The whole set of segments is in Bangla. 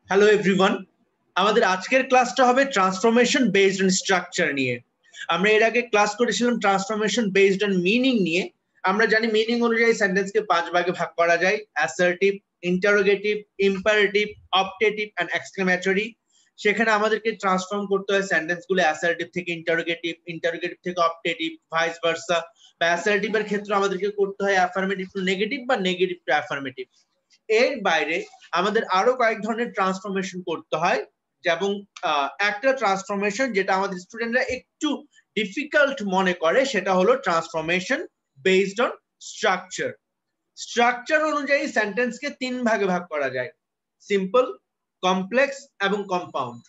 হ্যালো এভরিওয়ান, আমাদের আজকের ক্লাসটা হবে ট্রান্সফরমেশন বেসড অন স্ট্রাকচার নিয়ে। আমরা এর আগে ক্লাস করেছিলাম ট্রান্সফরমেশন বেসড অন মিনিং নিয়ে। আমরা জানি মিনিং অনুযায়ী সেন্টেন্সকে 5 ভাগে ভাগ করা যায়: assertive, interrogative, imperative, optative and exclamatory. সেখানে আমাদেরকে ট্রান্সফর্ম করতে হয় সেন্টেন্সগুলো অ্যাসার্টিভ থেকে ইন্টারোগেটিভ, ইন্টারোগেটিভ থেকে অপটেটিভ, ভাইস ভার্সা। বা অ্যাসার্টিভ এর ক্ষেত্রে আমাদেরকে করতে হয় অ্যাফার্মেটিভ টু নেগেটিভ বা নেগেটিভ টু অ্যাফার্মেটিভ। এর বাইরে আমাদের আরো কয়েক ধরনের ট্রান্সফরমেশন করতে হয়, যেমন একটা ট্রান্সফরমেশন যেটা আমাদের স্টুডেন্টরা একটু ডিফিকাল্ট মনে করে সেটা হলো transformation based on structure. Structure অনুযায়ী সেন্টেন্সকে 3 ভাগে ভাগ করা যায়: সিম্পল, কমপ্লেক্স এবং কম্পাউন্ড।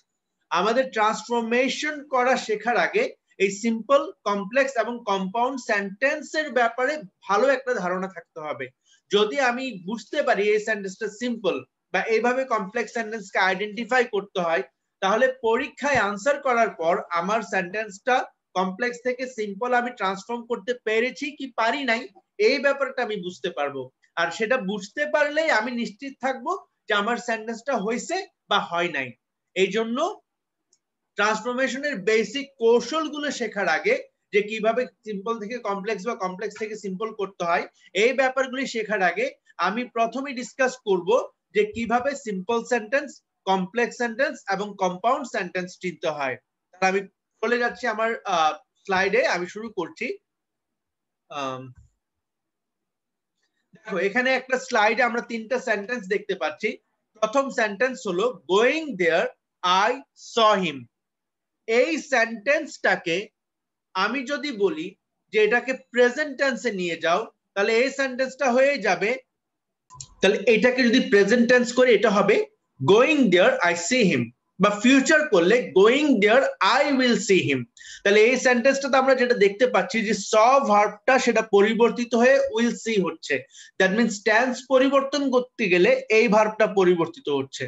আমাদের ট্রান্সফরমেশন করা শেখার আগে এই সিম্পল, কমপ্লেক্স এবং কম্পাউন্ড সেন্টেন্সের ব্যাপারে ভালো একটা ধারণা থাকতে হবে। যদি আমি বুঝতে পারি এই সেন্টেন্সটা সিম্পল বা এইভাবে কমপ্লেক্স সেন্টেন্সকে আইডেন্টিফাই করতে হয়, তাহলে পরীক্ষায় আনসার করার পর আমার সেন্টেন্সটা কমপ্লেক্স থেকে সিম্পল আমি ট্রান্সফর্ম করতে পেরেছি কি পারি নাই এই ব্যাপারটা আমি বুঝতে পারবো। আর সেটা বুঝতে পারলেই আমি নিশ্চিত থাকবো যে আমার সেন্টেন্সটা হয়েছে বা হয় নাই। এই জন্য ট্রান্সফরমেশনের বেসিক কৌশলগুলো শেখার আগে, যে কিভাবে সিম্পল থেকে কমপ্লেক্স বা কমপ্লেক্স থেকে সিম্পল করতে হয়, এই ব্যাপারগুলি শেখার আগে আমি প্রথমে ডিসকাস করব যে কিভাবে সিম্পল সেন্টেন্স, কমপ্লেক্স সেন্টেন্স এবং কম্পাউন্ড সেন্টেন্স চিনতে হয়। আমি চলে যাচ্ছি আমার স্লাইডে, আমি শুরু করছি। দেখো এখানে একটা স্লাইডে আমরা 3টা সেন্টেন্স দেখতে পাচ্ছি। প্রথম সেন্টেন্স হলো গোয়িং দেয়ার আই স হিম। এই সেন্টেন্সটাকে আমি যদি বলি যে এটাকে প্রেজেন্ট টেন্সে নিয়ে যাও, তাহলে এই সেন্টেন্সটা হয়ে যাবে, তাহলে এটাকে যদি প্রেজেন্ট টেন্স করি এটা হবে going there I see him, বা ফিউচার করলে going there I will see him. তাহলে এই সেন্টেন্সটাতে আমরা যেটা দেখতে পাচ্ছি যে স ভার্বটা সেটা পরিবর্তিত হয়ে উইল সি হচ্ছে। দ্যাট মিন্স টেন্স পরিবর্তন করতে গেলে এই ভার্বটা পরিবর্তিত হচ্ছে।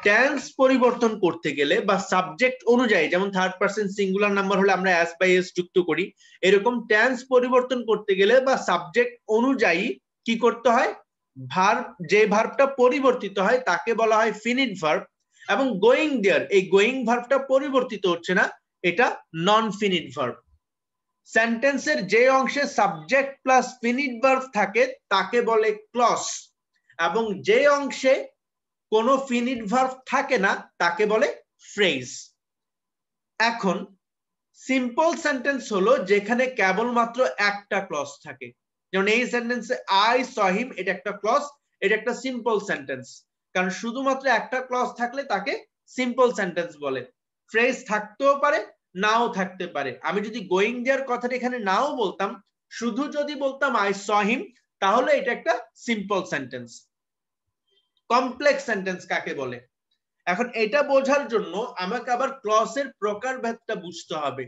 টেন্স পরিবর্তন করতে গেলে বা সাবজেক্ট অনুযায়ী, যেমন থার্ড পারসন সিঙ্গুলার নাম্বার হলে আমরা অ্যাস বাই এস যুক্ত করি, এরকম টেন্স পরিবর্তন করতে গেলে বা সাবজেক্ট অনুযায়ী কি করতে হয়, ভার্ব, যে ভার্বটা পরিবর্তিত হয় তাকে বলা হয় ফিনিট ভার্ব। এবং গোয়িং দেয়ার, এই গোয়িং ভার্বটা পরিবর্তিত হচ্ছে না, এটা নন ফিনিট ভার্ব। সেন্টেন্সের যে অংশে সাবজেক্ট প্লাস ফিনিট ভার্ব থাকে তাকে বলে ক্লজ, এবং যে অংশে কোনো ফিনিট ভার্ব থাকে না তাকে বলে ফ্রেজ। এখন সিম্পল সেন্টেন্স হলো যেখানে কেবলমাত্র একটা ক্লজ থাকে, যেমন এই সেন্টেন্সে আই স হিম, এটা একটা ক্লজ, এটা একটা সিম্পল সেন্টেন্স। কারণ শুধুমাত্র একটা ক্লজ থাকলে তাকে সিম্পল সেন্টেন্স বলে। ফ্রেজ থাকতেও পারে, নাও থাকতে পারে। আমি যদি গোয়িং দেয়ার কথাটা এখানে নাও বলতাম, শুধু যদি বলতাম আই স হিম, তাহলে এটা একটা সিম্পল সেন্টেন্স। কমপ্লেক্স সেন্টেন্স কাকে বলে? এখন এটা বোঝার জন্য আমাকে আবার ক্লজের প্রকারভেদটা বুঝতে হবে।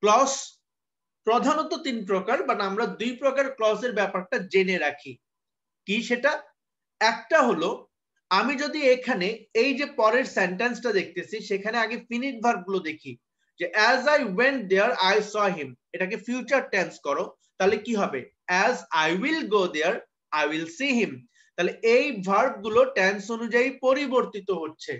ক্লজ প্রধানত 3 প্রকার, বাট আমরা 2 প্রকার ক্লজের ব্যাপারটা জেনে রাখি। কি সেটা? একটা হলো আমি যদি এখানে এই যে পরের সেন্টেন্সটা দেখতেছি সেখানে আগে ফিনিট ভার্ব গুলো দেখি, যে as I went there I saw him, এটাকে ফিউচার টেন্স করো, তাহলে কি হবে? As I will go there I will see him. তাহলে এই ভার্ব গুলো টেন্স অনুযায়ী পরিবর্তিত হচ্ছে।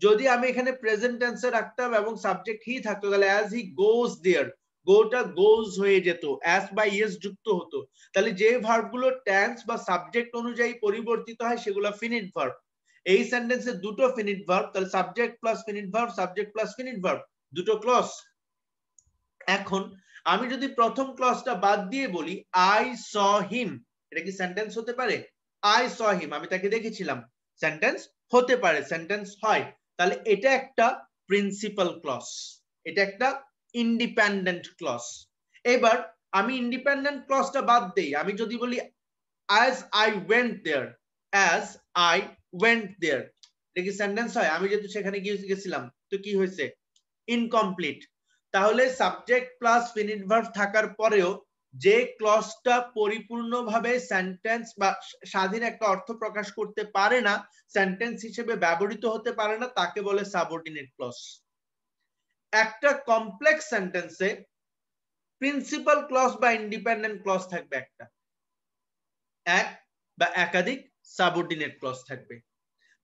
যদি আমি এখানে প্রেজেন্ট টেন্সে রাখতাম এবং সাবজেক্ট হি থাকতো, তাহলে অ্যাজ হি গোজ দেয়ার, গোটা গোজ হয়ে যেত, অ্যাজ বাই ইয়েস যুক্ত হতো। তাহলে যে ভার্ব গুলো টেন্স বা সাবজেক্ট অনুযায়ী পরিবর্তিত হয় সেগুলো ফিনিট ভার্ব। এই সেন্টেন্সে দুটো ফিনিট ভার্ব, তাহলে subject plus finite verb, subject plus finite verb, দুটো ক্লজ। এখন আমি যদি প্রথম ক্লজটা বাদ দিয়ে বলি আই স হিম, এটা কি সেন্টেন্স হতে পারে? আই স হিম, আমি তাকে দেখেছিলাম, সেন্টেন্স হতে পারে, সেন্টেন্স হয়। তাহলে এটা একটা প্রিন্সিপাল ক্লজ, এটা একটা ইন্ডিপেন্ডেন্ট ক্লজ। এবার আমি ইন্ডিপেন্ডেন্ট ক্লজটা বাদ দেই, আমি যদি বলি as I went there, as I went there, এটা কি সেন্টেন্স হয়? আমি যেহেতু সেখানে গেছিলাম, তো কি হয়েছে? ইনকমপ্লিট। তাহলে সাবজেক্ট প্লাস ফিনিট ভার্ব থাকার পরেও যে ক্লজটা পরিপূর্ণভাবে সেন্টেন্স বা স্বাধীন একটা অর্থ প্রকাশ করতে পারে না, সেন্টেন্স হিসেবে ব্যবহৃত হতে পারে না, তাকে বলে সাবঅর্ডিনেট ক্লজ। একটা কমপ্লেক্স সেন্টেন্সে প্রিন্সিপাল ক্লজ বা ইন্ডিপেন্ডেন্ট ক্লজ থাকবে একটা, এক বা একাধিক সাবঅর্ডিনেট ক্লজ থাকবে।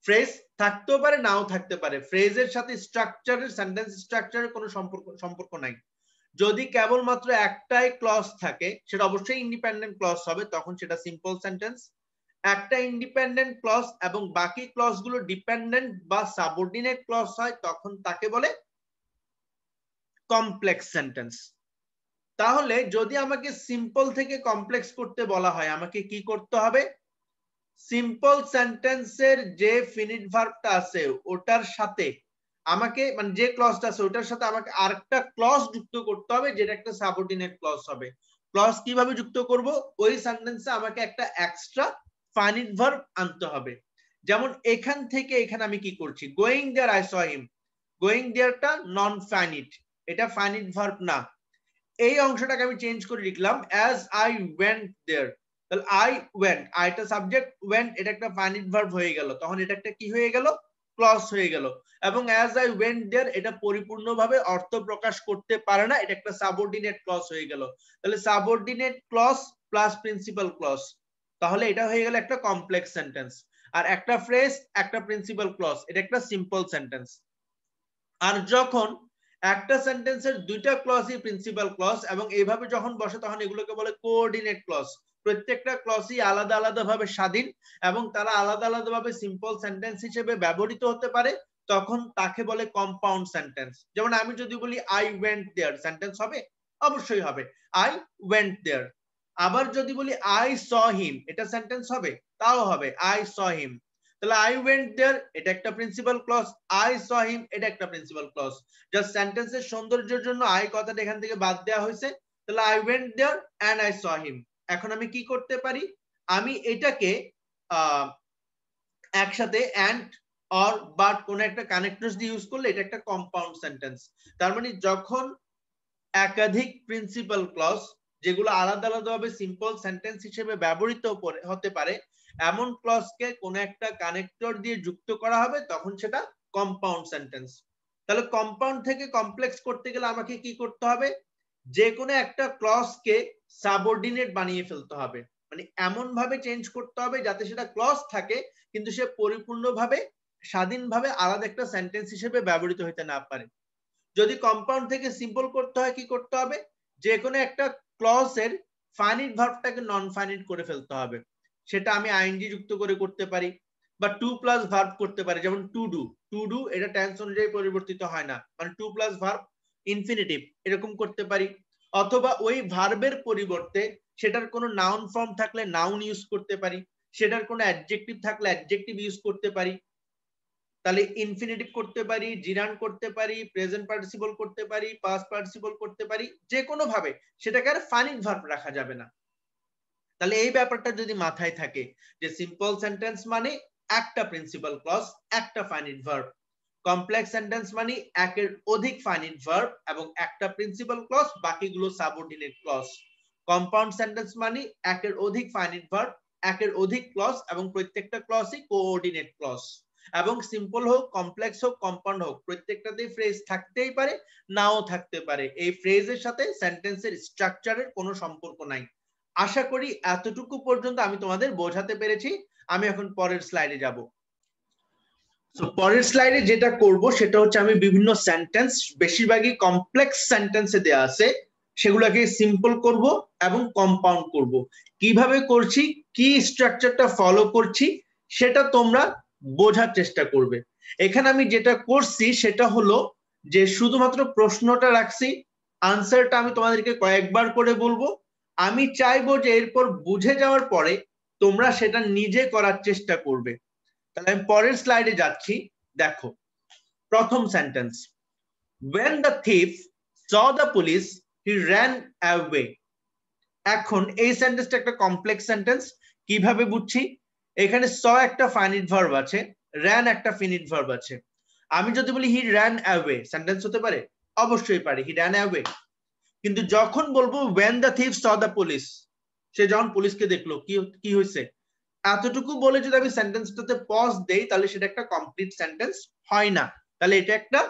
ফ্রেজ থাকতেও পারে নাও থাকতে পারে, ফ্রেজের সাথে স্ট্রাকচারের সেন্টেন্স স্ট্রাকচারের কোনো সম্পর্ক নাই। যদি কেবলমাত্র একটাই ক্লজ থাকে সেটা অবশ্যই ইন্ডিপেন্ডেন্ট ক্লজ হবে, তখন সেটা সিম্পল সেন্টেন্স। একটা ইন্ডিপেন্ডেন্ট ক্লজ এবং বাকি ক্লজ গুলো ডিপেন্ডেন্ট বা সাবঅর্ডিনেট ক্লজ হয়, তখন তাকে বলে কমপ্লেক্স সেন্টেন্স। তাহলে যদি আমাকে সিম্পল থেকে কমপ্লেক্স করতে বলা হয়, আমাকে কি করতে হবে? সিম্পল সেন্টেন্সের যে ফিনিট ভার্বটা আছে ওটার সাথে আমাকে, মানে যে ক্লজটা আছে ওটার সাথে আমাকে আরেকটা ক্লজ যুক্ত করতে হবে, যেটা একটা সাবঅর্ডিনেট ক্লজ হবে। ক্লজ কিভাবে যুক্ত করব? ওই সেন্টেন্সে আমাকে একটা এক্সট্রা ফাইনিট ভার্ব আনতে হবে। যেমন এখান থেকে এখানে আমি কি করছি, going there I saw him, going দেয়ারটা নন ফাইনিট, এটা ফাইনিট ভার্ব না। এই অংশটাকে আমি চেঞ্জ করে লিখলাম অ্যাজ আই ওয়েন্ট দেয়ার, তাহলে আই ওয়েন্ট, আইটা সাবজেক্ট, ওয়েন্ট এটা একটা ফাইনিট ভার্ব হয়ে গেল, তখন এটা একটা কি হয়ে গেল? ক্লজ হয়ে গেল। এবং অ্যাজ আই ওয়েন্ট দেয়ার এটা পরিপূর্ণভাবে অর্থ প্রকাশ করতে পারে না, এটা একটা সাবঅর্ডিনেট ক্লজ হয়ে গেল। তাহলে subordinate clause plus principal clause, তাহলে এটা হয়ে গেল একটা কমপ্লেক্স সেন্টেন্স। আর একটা ফ্রেজ একটা প্রিন্সিপাল ক্লজ, এটা একটা সিম্পল সেন্টেন্স। আর যখন একটা সেন্টেন্সের দুইটা ক্লজই প্রিন্সিপাল ক্লজ এবং এইভাবে যখন বসে তখন এগুলোকে বলে কোঅর্ডিনেট ক্লজ। প্রত্যেকটা ক্লজই আলাদা আলাদা ভাবে স্বাধীন এবং তারা আলাদা আলাদা ভাবে সিম্পল সেন্টেন্স হিসেবে ব্যবহৃত হতে পারে, তখন তাকে বলে কম্পাউন্ড সেন্টেন্স। যেমন আমি যদি বলি আই ওয়েন্ট দেয়ার, সেন্টেন্স হবে? অবশ্যই হবে, আই ওয়েন্ট দেয়ার। আবার যদি বলি আই স হিম, এটা সেন্টেন্স হবে? তাও হবে, আই স হিম। তাহলে আই ওয়েন্ট দেয়ার এটা একটা প্রিন্সিপাল ক্লজ, আই স হিম এটা একটা প্রিন্সিপাল ক্লজ। জাস্ট সেন্টেন্সের সৌন্দর্যের জন্য আই কথাটা এখান থেকে বাদ দেওয়া হয়েছে। তাহলে I went there and I saw him. এখন আমি কি করতে পারি? আমি এটাকে একসাথে এন্ড অর বাট কোন একটা কানেক্টরস দিয়ে ইউজ করলে এটা একটা কম্পাউন্ড সেন্টেন্স। তার মানে যখন একাধিক প্রিন্সিপাল ক্লজ যেগুলো আলাদা আলাদাভাবে সিম্পল সেন্টেন্স হিসেবে ব্যবহৃত হতে পারে এমন ক্লজকে কোন একটা কানেক্টর দিয়ে যুক্ত করা হবে, তখন সেটা কম্পাউন্ড সেন্টেন্স। তাহলে কম্পাউন্ড থেকে কমপ্লেক্স করতে গেলে আমাকে কি করতে হবে? যে কোনো একটা ক্লজকে সাবঅর্ডিনেট বানিয়ে ফেলতে হবে, মানে এমন ভাবে চেঞ্জ করতে হবে যাতে সেটা ক্লজ থাকে কিন্তু সে পরিপূর্ণভাবে স্বাধীনভাবে আলাদা একটা সেন্টেন্স হিসেবে ব্যবহৃত হতে না পারে। যদি কম্পাউন্ড থেকে সিম্পল করতে হয় কি করতে হবে? যে কোনো একটা ক্লজের ফাইনিট ভার্বটাকে নন ফাইনিট করে ফেলতে হবে। সেটা আমি আইএনজি যুক্ত করে করতে পারি বা টু প্লাস ভার্ব করতে পারি, যেমন টু ডু, টু ডু এটা টেন্স অনুযায়ী পরিবর্তিত হয় না, মানে টু প্লাস ভার্ব ইনফিনিটিভ এরকম করতে পারি। অথবা ওই ভার্বের পরিবর্তে সেটার কোনো নাউন ফর্ম থাকলে নাউন ইউজ করতে পারি, সেটার কোনো অ্যাডজেক্টিভ থাকলে অ্যাডজেক্টিভ ইউজ করতে পারি। তাহলে ইনফিনিটিভ করতে পারি, জিরান করতে পারি, প্রেজেন্ট পার্টিসিপল করতে পারি, পাস্ট পার্টিসিপল করতে পারি, যে কোনো ভাবে সেটাকে আর ফাইনিট ভার্ব রাখা যাবে না। তাহলে এই ব্যাপারটা যদি মাথায় থাকে যে সিম্পল সেন্টেন্স মানে একটা প্রিন্সিপাল ক্লজ একটা ফাইনিট ভার্ব, কমপ্লেক্স সেন্টেন্স মানে একের অধিক ফাইনিট ভার্ব এবং একটা প্রিন্সিপাল ক্লজ বাকিগুলো সাবঅর্ডিনেট ক্লজ, কম্পাউন্ড সেন্টেন্স মানে একের অধিক ফাইনিট ভার্ব একের অধিক ক্লজ এবং প্রত্যেকটা ক্লজই কোঅর্ডিনেট ক্লজ। এবং সিম্পল হোক কমপ্লেক্স হোক কম্পাউন্ড হোক প্রত্যেকটাতেই ফ্রেজ থাকতেই পারে নাও থাকতে পারে, এই ফ্রেজের সাথে সেন্টেন্সের স্ট্রাকচারের কোনো সম্পর্ক নাই। আশা করি এতটুকু পর্যন্ত আমি তোমাদের বোঝাতে পেরেছি। আমি এখন পরের স্লাইডে যাব। পরের স্লাইডে যেটা করব সেটা হচ্ছে আমি বিভিন্ন সেন্টেন্স, বেশিরভাগই কমপ্লেক্স সেন্টেন্সে দেয়া আছে, সেগুলোকে সিম্পল করব এবং কম্পাউন্ড করব। কিভাবে করছি, কি স্ট্রাকচারটা ফলো করছি সেটা তোমরা বোঝার চেষ্টা করবে। এখানে আমি যেটা করছি সেটা হলো যে শুধুমাত্র প্রশ্নটা রাখছি, আনসারটা আমি তোমাদেরকে কয়েকবার করে বলবো। আমি চাইবো যে এরপর বুঝে যাওয়ার পরে তোমরা সেটা নিজে করার চেষ্টা করবে। তাহলে আমি পরের স্লাইডে যাচ্ছি। দেখো প্রথম sentence, when the thief saw the police he ran away। এখন এই সেন্টেন্সটা একটা কমপ্লেক্স সেন্টেন্স। কিভাবে বুঝছি? এখানে স একটা ফাইনিট ভার্ব আছে, ran একটা ফিনিট ভার্ব আছে। আমি যদি বলি হি ran away, সেন্টেন্স হতে পারে? অবশ্যই পারে, হি ran away। কিন্তু যখন বলবো when the thief saw the police, সে যখন পুলিশকে দেখলো কি হয়েছে, এতটুকু বলে যদি আমি সেন্টেন্সটাতে পজ দেই তাহলে সেটা একটা কমপ্লিট সেন্টেন্স হয় না। তাহলে এটা একটা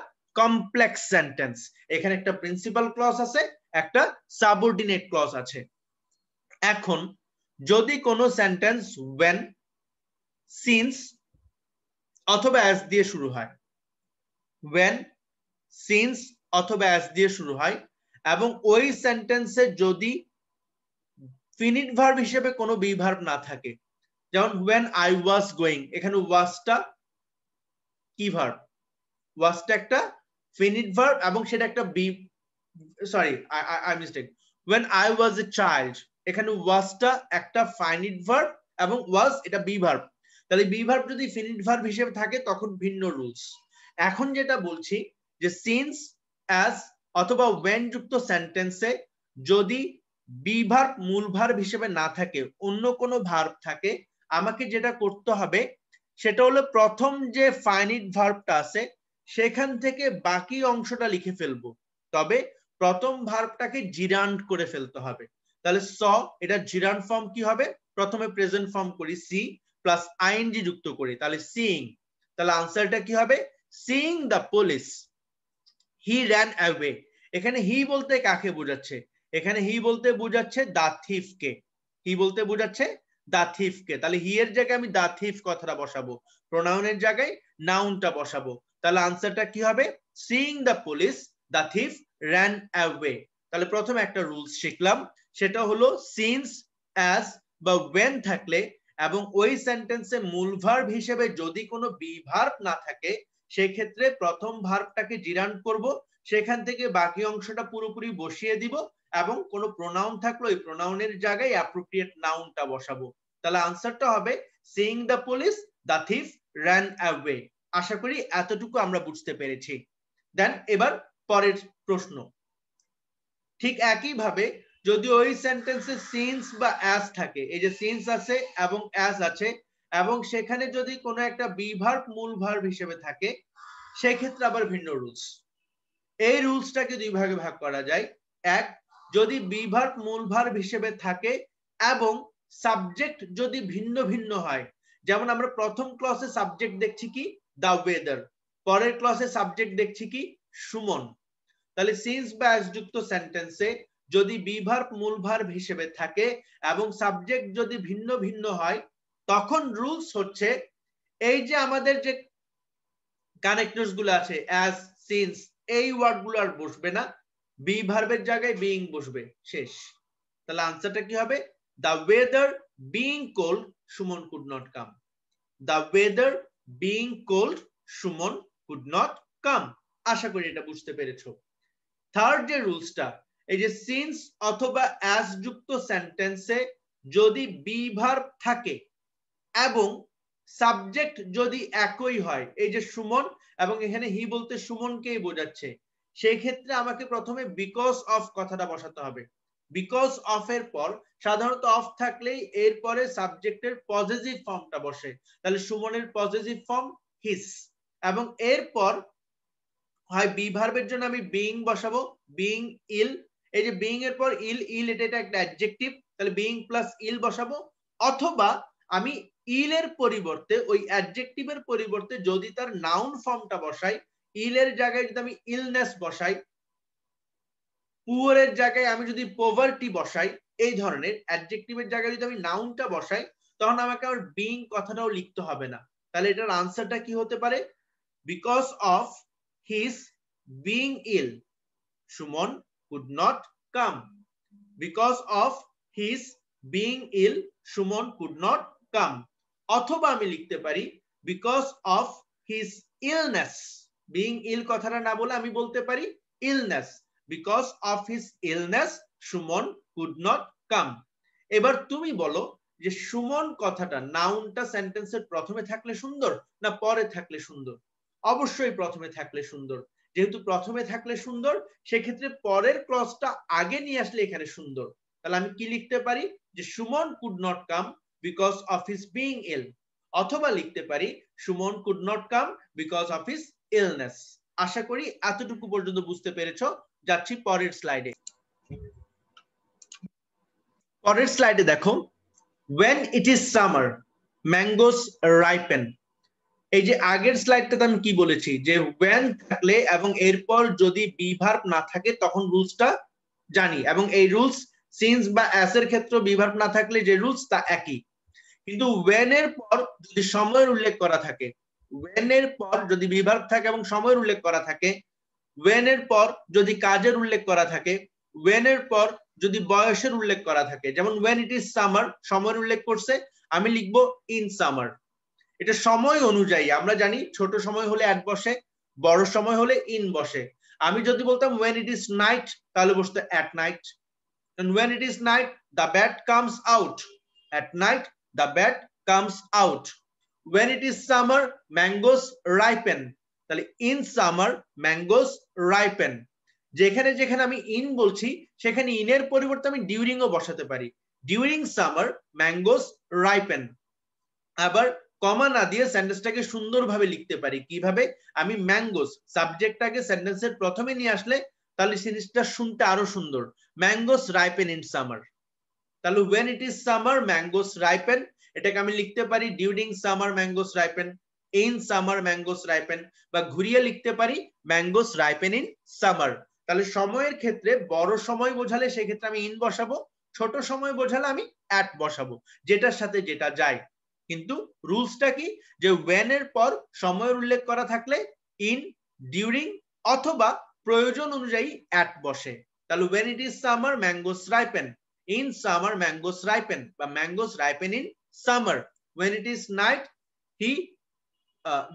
কমপ্লেক্স সেন্টেন্স। এখানে একটা প্রিন্সিপাল ক্লজ আছে, একটা সাবঅর্ডিনেট ক্লজ আছে। এখন যদি কোনো সেন্টেন্স when, since অথবা অ্যাজ দিয়ে শুরু হয়, when, since অথবা অ্যাজ দিয়ে শুরু হয়, এবং ওই সেন্টেন্সে যদি ফিনিট ভার্ব হিসেবে কোনো বি ভার্ব না থাকে, যেমন when I was going, এখানে ওয়াজটা কি ভার্ব? ওয়াজটা একটা ফিনিট ভার্ব এবং সেটা একটা be, sorry I mistake, when I was a child, এখানে ওয়াজটা একটা ফাইনিট ভার্ব এবং ওয়াজ এটা বি ভার্ব। তাহলে বি ভার্ব যদি ফিনিট ভার্ব হিসেবে থাকে তখন ভিন্ন রুলস। এখন যেটা বলছি যে সিন্স, অ্যাজ অথবা when যুক্ত সেন্টেন্সে যদি বি ভার্ব মূল ভার্ব হিসেবে না থাকে, অন্য কোনো ভার্ব থাকে, আমাকে যেটা করতে হবে সেটা হলো প্রথম যে ফাইনিট ভার্বটা আছে সেখান থেকে বাকি অংশটা লিখে ফেলবো, তবে প্রথম ভার্বটাকে জিরান্ড করে ফেলতে হবে। তাহলে স এটা জিরান্ড ফর্ম কি হবে? প্রথমে প্রেজেন্ট ফর্ম করি সি প্লাস আইএনজি যুক্ত করি, তাহলে সিইং। তাহলে আনসারটা কি হবে? Seeing the police he ran away. এখানে হি বলতে কাকে বোঝাচ্ছে? এখানে হি বলতে বোঝাচ্ছে দা থিফকে। হি বলতে বোঝাচ্ছে দা থিফকে। তাহলে হি এর জায়গায় আমি দা থিফ কথাটা বসাবো, প্রোনাউনের জায়গায় নাউনটা বসাবো। তাহলে আনসারটা কি হবে? Seeing the police the thief ran away. তাহলে প্রথমে একটা রুলস শিখলাম, সেটা হলো সিন্স, অ্যাজ বা when থাকলে এবং ওই সেন্টেন্সে মূল ভার্ব হিসেবে যদি কোনো বি ভার্ব না থাকে, সেই ক্ষেত্রে প্রথম ভার্বটাকে জিরান্ড করব, সেখান থেকে বাকি অংশটা পুরোপুরি বসিয়ে দিব এবং কোনো প্রোনাউন থাকলে ওই প্রোনাউনের জায়গায় অ্যাপ্রোপ্রিয়েট নাউনটা বসাবো। তাহলে আনসারটা হবে seeing the police the thief ran away. আশা করি এতটুকু আমরা বুঝতে পেরেছি। দেন এবার পরের প্রশ্ন। ঠিক একই ভাবে যদি ওই সেন্টেন্সে সিন্স বা অ্যাজ থাকে, এই যে সিন্স আছে এবং অ্যাজ আছে এবং সেখানে যদি কোনো একটা বি ভার্ব মূল ভার্ব হিসেবে থাকে, সেই ক্ষেত্রে আবার ভিন্ন রুলস। এই রুলসটাকে দুই ভাগে ভাগ করা যায়। এক, যদি বি ভার্ব মূল ভার্ব হিসেবে থাকে এবং সাবজেক্ট যদি ভিন্ন ভিন্ন হয়, যেমন আমরা প্রথম ক্লসে সাবজেক্ট দেখছি কি দা ওয়েদার, পরের ক্লসে সাবজেক্ট দেখছি কি সুমন। তাহলে সিন্স বা অ্যাজ যুক্ত সেন্টেন্সে যদি বি ভার্ব মূল ভার্ব হিসেবে থাকে এবং সাবজেক্ট যদি ভিন্ন ভিন্ন হয়, তখন রুলস হচ্ছে এই যে আমাদের যে কানেক্টরস গুলো আছে অ্যাজ, সিন্স, এই ওয়ার্ড গুলো আর বসবে না, বি ভার্বের জায়গায় বিইং বসবে, শেষ। তাহলে আনসারটা কি হবে? The weather being cold Suman could not come. The weather being cold Suman could not come. আশা করি এটা বুঝতে পেরেছো। থার্ড যে রুলসটা, এই যে সিন্স অথবা অ্যাজ যুক্ত সেন্টেন্সে যদি বি ভার্ব থাকে এবং সাবজেক্ট যদি একই হয়, এই যে সুমন এবং এখানে হি বলতে সুমনকেই বোঝাচ্ছে, সেই ক্ষেত্রে আমাকে প্রথমে বিকজ অফ কথাটা বসাতে হবে। বিকজ অফ এর পর সাধারণত অফ থাকলেই এরপরে সাবজেক্টের পজিটিভ ফর্মটা বসে, তাহলে সুমনের পজিটিভ ফর্ম হিস, এবং এরপর হয় বি ভার্বের জন্য আমি বিইং বসাবো, বিইং ইল, এই যে বিইং এর পর ইল, ইল এটা একটা অ্যাডজেক্টিভ, তাহলে বিইং প্লাস ইল বসাবো, অথবা আমি ইল এর পরিবর্তে ওই অ্যাডজেক্টিভের পরিবর্তে যদি তার নাউন ফর্মটা বসাই, ইল এর জায়গায় যদি আমি ইলনেস বসাই, পুয়ার এর জায়গায় আমি যদি পভার্টি বসাই, এই ধরনের অ্যাডজেক্টিভের জায়গায় যদি আমি নাউনটা বসাই, তখন আমাকে আর বিইং কথাটাও লিখতে হবে না। তাহলে এটার আনসারটা কি হতে পারে? Because of his being ill, Shumon could not come. Because of his being ill, Shumon could not come. অথবা আমি লিখতে পারি because of his illness, being ill কথাটা না বলে আমি বলতে পারি illness, because of his illness Shumon could not come. এবার তুমি বলো যে সুমন কথাটা নাউনটা সেন্টেন্সের প্রথমে থাকলে সুন্দর না পরে থাকলে সুন্দর? অবশ্যই প্রথমে থাকলে সুন্দর। যেহেতু প্রথমে থাকলে সুন্দর, সেক্ষেত্রে পরের ক্লজটা আগে নিয়ে আসলে এখানে সুন্দর। তাহলে আমি কি লিখতে পারি? যে Suman could not come because of his being ill, অথবা লিখতে পারি Suman could not come because of his illness. আশা করি এতটুকু পর্যন্ত বুঝতে পেরেছো। যাচ্ছি পরের স্লাইডে। পরের স্লাইডে দেখো, when it is summer mangoes ripen। এই যে আগের স্লাইডটাতে আমি কি বলেছি যে when থাকলে এবং এরপর যদি বি ভার্ব না থাকে তখন রুলসটা জানি, এবং এই রুলস সিন্স বা অ্যাস এর ক্ষেত্রে বি ভার্ব না থাকলে যে রুলস তা একই। কিন্তু when এর পর যদি সময়ের উল্লেখ করা থাকে, when এর পর যদি বিভার্ব থাকে এবং সময়ের উল্লেখ করা থাকে, when এর পর যদি কাজের উল্লেখ করা থাকে, when এর পর যদি বয়সের উল্লেখ করা থাকে, যেমন when it is summer সময়ের উল্লেখ করছে, আমি লিখবো in summer। এটা সময় অনুযায়ী, আমরা জানি ছোট সময় হলে at বসে, বড় সময় হলে in বসে। আমি যদি বলতাম when it is night তাহলে বসতো at night, and when it is night the bat comes out, at night the bat comes out। when it is summer mangoes ripen, তাহলে in summer mangoes ripen। যেখানে যেখানে আমি in বলছি সেখানে in এর পরিবর্তে আমি during ও বসাতে পারি, during summer mangoes ripen। আবার কমা না দিয়ে সেন্টেন্সটাকে সুন্দরভাবে লিখতে পারি কিভাবে, আমি ম্যাঙ্গোস সাবজেক্টটাকে সেন্টেন্সের প্রথমে নিয়ে আসলে তাহলে জিনিসটা শুনতে আরো সুন্দর, ম্যাঙ্গোস রাইপেন ইন সামার। তাহলে when it is summer mangoes ripen, এটাকে আমি লিখতে পারি during summer mangoes ripen, in summer mangoes ripen, বা ঘুরিয়ে লিখতে পারি mangoes ripen in summer। তাহলে সময়ের ক্ষেত্রে বড় সময় বোঝালে সেই ক্ষেত্রে আমি in বসাবো, ছোট সময় বোঝালে আমি at বসাবো, যেটার সাথে যেটা যায়। কিন্তু রুলসটা কি, যে when এর পর সময়ের উল্লেখ করা থাকলে in, during অথবা প্রয়োজন অনুযায়ী at বসে। তাহলে when it is summer mangoes ripen, in summer mangoes ripen, বা mangoes ripen in summer। when it is night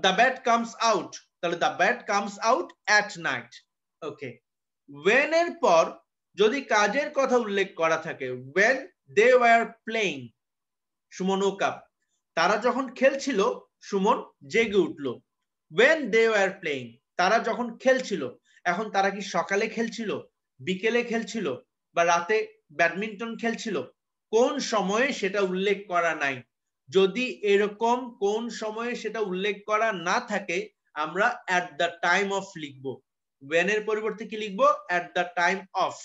the bat comes out, তাহলে the bat comes out at night। Okay, when এর পর যদি কাজের কথা উল্লেখ করা থাকে, when they were playing Suman woke up, তারা যখন খেলছিল সুমন জেগে উঠলো। when they were playing তারা যখন খেলছিল, এখন তারা কি সকালে খেলছিল, বিকেলে খেলছিল, বা রাতে ব্যাডমিন্টন খেলছিল, কোন সময়ে সেটা উল্লেখ করা নাই। যদি এরকম কোন সময়ে সেটা উল্লেখ করা না থাকে আমরা at the time of লিখবো, when এর পরিবর্তে কি লিখবো, at the time of।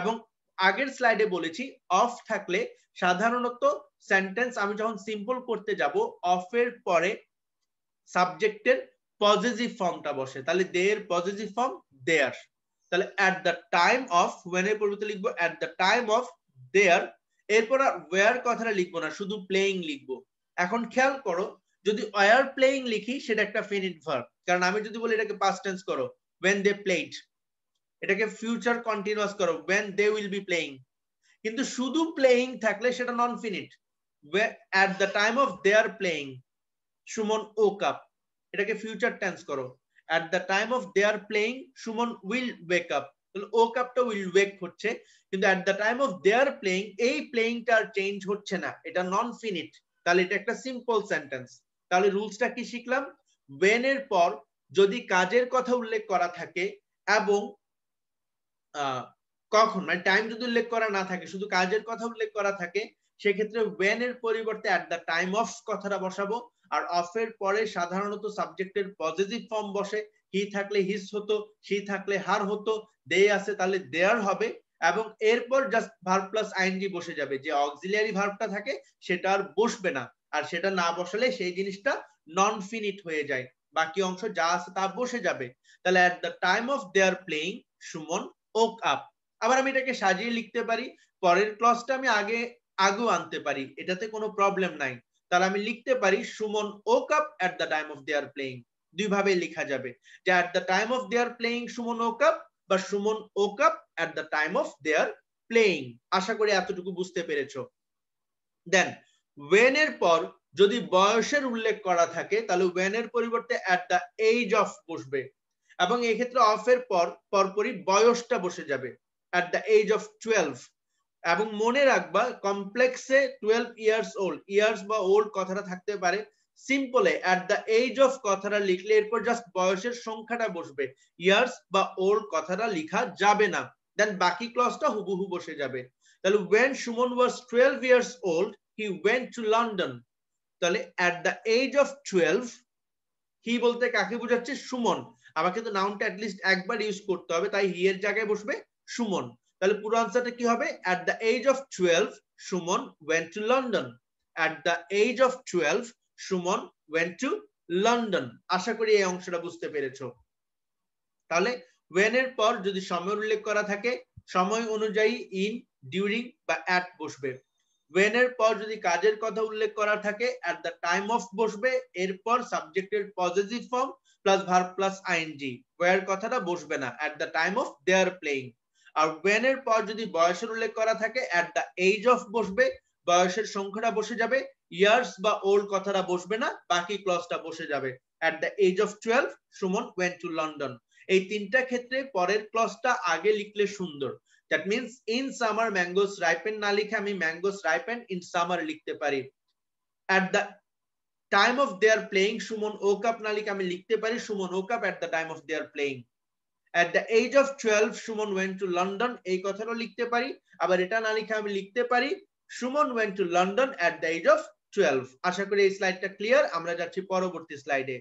এবং আগের স্লাইডে বলেছি অফ থাকলে সাধারণত সেন্টেন্স আমি যখন সিম্পল করতে যাব অফ এর পরে সাবজেক্টের পজিটিভ ফর্মটা বসে, তাহলে দে এর পজিটিভ ফর্ম দেয়ার। তাহলে at the time of when এর পরিবর্তে লিখবো at the time of there। এরপর আর where কথাটা লিখবো না, শুধু প্লেইং লিখবো। এখন খেয়াল করো যদি were playing লিখি সেটা একটা ফিনিট ভার্ব, কারণ আমি যদি বলি এটাকে পাস্ট টেন্স করো when they played, এটাকে ফিউচার কন্টিনিউয়াস করো when they will be playing, কিন্তু শুধু প্লেইং থাকলে সেটা non finite. at the time of their playing Suman woke up, এটাকে ফিউচার টেন্স করো at the time of their playing Suman will wake up, তাহলে woke up টা will wake হচ্ছে, কিন্তু at the time of their playing এই প্লেইংটা চেঞ্জ হচ্ছে না, এটা নন ফিনিট, তাহলে এটা একটা সিম্পল সেন্টেন্স। তাহলে রুলসটা কি শিখলাম, when এর পর যদি কাজের কথা উল্লেখ করা থাকে এবং কখন মানে টাইম যদি উল্লেখ করা না থাকে শুধু কাজের কথা উল্লেখ করা থাকে, সেক্ষেত্রে when এর পরিবর্তে at the time of কথাটা বসাবো। আর অফ এর পরে সাধারণত সাবজেক্টের পজিটিভ ফর্ম বসে, হি থাকলে হিস হতো, সি থাকলে হার হতো, দে আছে তাহলে দেয়ার হবে, এবং এরপর জাস্ট ভার্ব প্লাস আইএনজি বসে যাবে, যে অক্সিলিয়ারি ভার্বটা থাকে সেটা আর বসবে না, আর সেটা না বসালে সেই জিনিসটা নন ফিনিট হয়ে যায়, বাকি অংশ যা আছে তা বসে যাবে। তাহলে at the time of their playing Suman woke up। আবার আমি এটাকে সাজিয়ে লিখতে পারি, পরের ক্লজটা আমি আগেও আনতে পারি, এটাতে কোনো প্রবলেম নাই। তাহলে আমি লিখতে পারি Suman woke up at the time of their playing, দুই ভাবে লেখা যাবে, যে at the time of their playing Suman woke up, বা Suman woke up at the time of their playing। আশা করি এতটুকু বুঝতে পেরেছো। দেন when এর পর যদি বয়সের উল্লেখ করা থাকে তাহলে when এর পরিবর্তে at the age of বসবে, এবং এই ক্ষেত্রে অফ এর পর পরপরই বয়সটা বসে যাবে at the age of 12। এবং মনে রাখবা কমপ্লেক্সে 12 ইয়ার্স ওল্ড, ইয়ার্স বা ওল্ড কথাটা থাকতে পারে, সিম্পলে at the age of কথাটা লিখলে এরপর জাস্ট বয়সের সংখ্যাটা বসবে, ইয়ার্স বা ওল্ড কথাটা লেখা যাবে না, দেন বাকি ক্লজটা হুবহু বসে যাবে। তাহলে when Suman was 12 years old he went to London, তাহলে at the age of 12 হি বলতে কাকে বোঝাচ্ছে, সুমন। আমাকে তো নাউনটা অ্যাটলিস্ট একবার ইউজ করতে হবে, তাই হি এর জায়গায় বসবে সুমন। তাহলে পুরো আনসারটা কি হবে, at the age of 12 Suman went to London, at the age of 12 Suman went to London। আশা করি এই অংশটা বুঝতে পেরেছো। তাহলে when এর পর যদি সময় উল্লেখ করা থাকে সময় অনুযায়ী in, during বা at বসবে। when এর পর যদি কাজের কথা উল্লেখ করা থাকে at the time of বসবে, এরপর সাবজেক্টের positive form plus verb plus ING, where কথাটা বসবে না, at the time of they are playing। R when এর পর যদি বয়সের উল্লেখ করা থাকে at the age of বসবে, বয়সের সংখ্যাটা বসে যাবে, ইয়ার্স বা ওল্ড কথাটা বসবে না, বাকি ক্লজটা বসে যাবে। at the age of 12 Suman went to London। এই তিনটা ক্ষেত্রে পরের ক্লজটা আগে লিখলে সুন্দর। that means in summer mangoes ripen না লিখে আমি mangoes ripen in summer লিখতে পারি। at the time of they are playing Suman woke up না লিখে আমি লিখতে পারি Suman woke up at the time of they are playing। at the age of 12 Suman went to London, এই কথাটা লিখতে পারি। আবার এটা না লিখে আমি লিখতে পারি Suman went to London at the age of 12। আশা করি এই স্লাইডটা ক্লিয়ার। আমরা যাচ্ছি পরবর্তী স্লাইডে।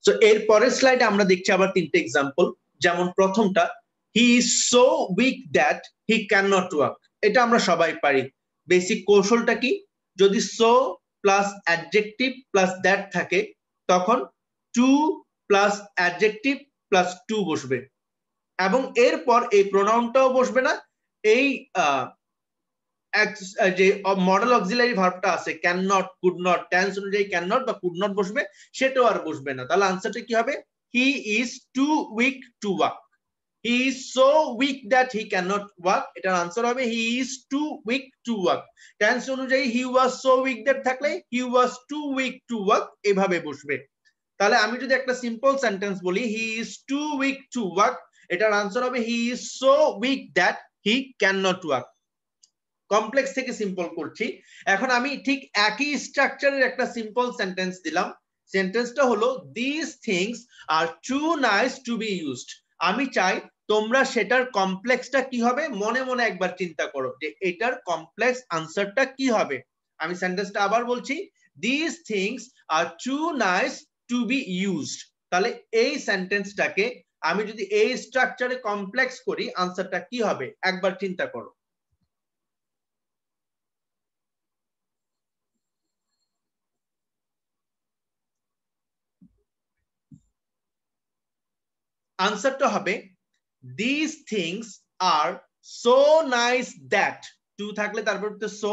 সো এর পরের স্লাইডে আমরা দেখছি আবার তিনটে এক্সাম্পল। যেমন প্রথমটা, he is so weak that he can not walk. এটা আমরা সবাই পারি। বেসিক কৌশলটা কি, যদি so plus adjective plus that থাকে তখন too plus adjective plus two বসবে, এবং এরপর এই প্রোনাউনটাও বসবে না। এই যে মডেল অক্সিলারি ভার্বটা আছে can not, could not, tense অনুযায়ী ক্যান নট বা কুড নট বসবে, সেটাও আর বসবে না। তাহলে আনসারটা কি হবে, he is too weak to walk. He is so weak that he can not walk, এটার আনসার হবে he is too weak to walk. Tense অনুযায়ী he was so weak that থাকলে he was too weak to walk এভাবে বসবে। তাহলে আমি যদি একটা সিম্পল সেন্টেন্স বলি he is too weak to walk, এটার আনসার হবে he is so weak that he can not walk. Complex থেকে সিম্পল করছি। এখন আমি ঠিক একই স্ট্রাকচারের একটা সিম্পল সেন্টেন্স দিলাম। সেন্টেন্সটা হলো this things are too nice to be used. আমি চাই তোমরা সেটার কমপ্লেক্সটা কি হবে মনে মনে একবার চিন্তা করো যে এটার কমপ্লেক্স আনসারটা কি হবে। আমি সেন্টেন্সটা আবার বলছি, this things are too nice to be used. তাহলে এই সেন্টেন্সটাকে আমি যদি এই স্ট্রাকচারে কমপ্লেক্স করি আনসারটা কি হবে একবার চিন্তা করো। আনসারটা হবে these things are so nice that, too থাকলে তারপর তো সো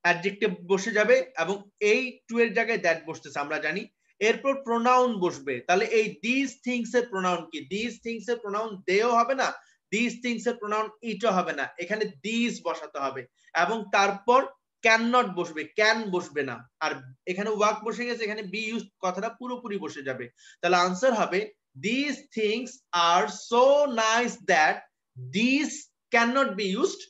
অ্যাডজেক্টিভ বসে যাবে এবং এই টু এর জায়গায় দ্যাট বসতেছে আমরা জানি। এরপর প্রোনাউন বসবে। তাহলে এই these things এর প্রোনাউন কি, these things এর প্রোনাউন দেও হবে না, these things এর প্রোনাউন ইটও হবে না, এখানে these বসাতে হবে এবং তারপর ক্যান নট বসবে, ক্যান বসবে না। আর এখানে ওয়াক বসে গেছে, এখানে বি ইউজ কথাটা পুরোপুরি বসে যাবে। তাহলে আনসার হবে these things are so nice that these cannot be used,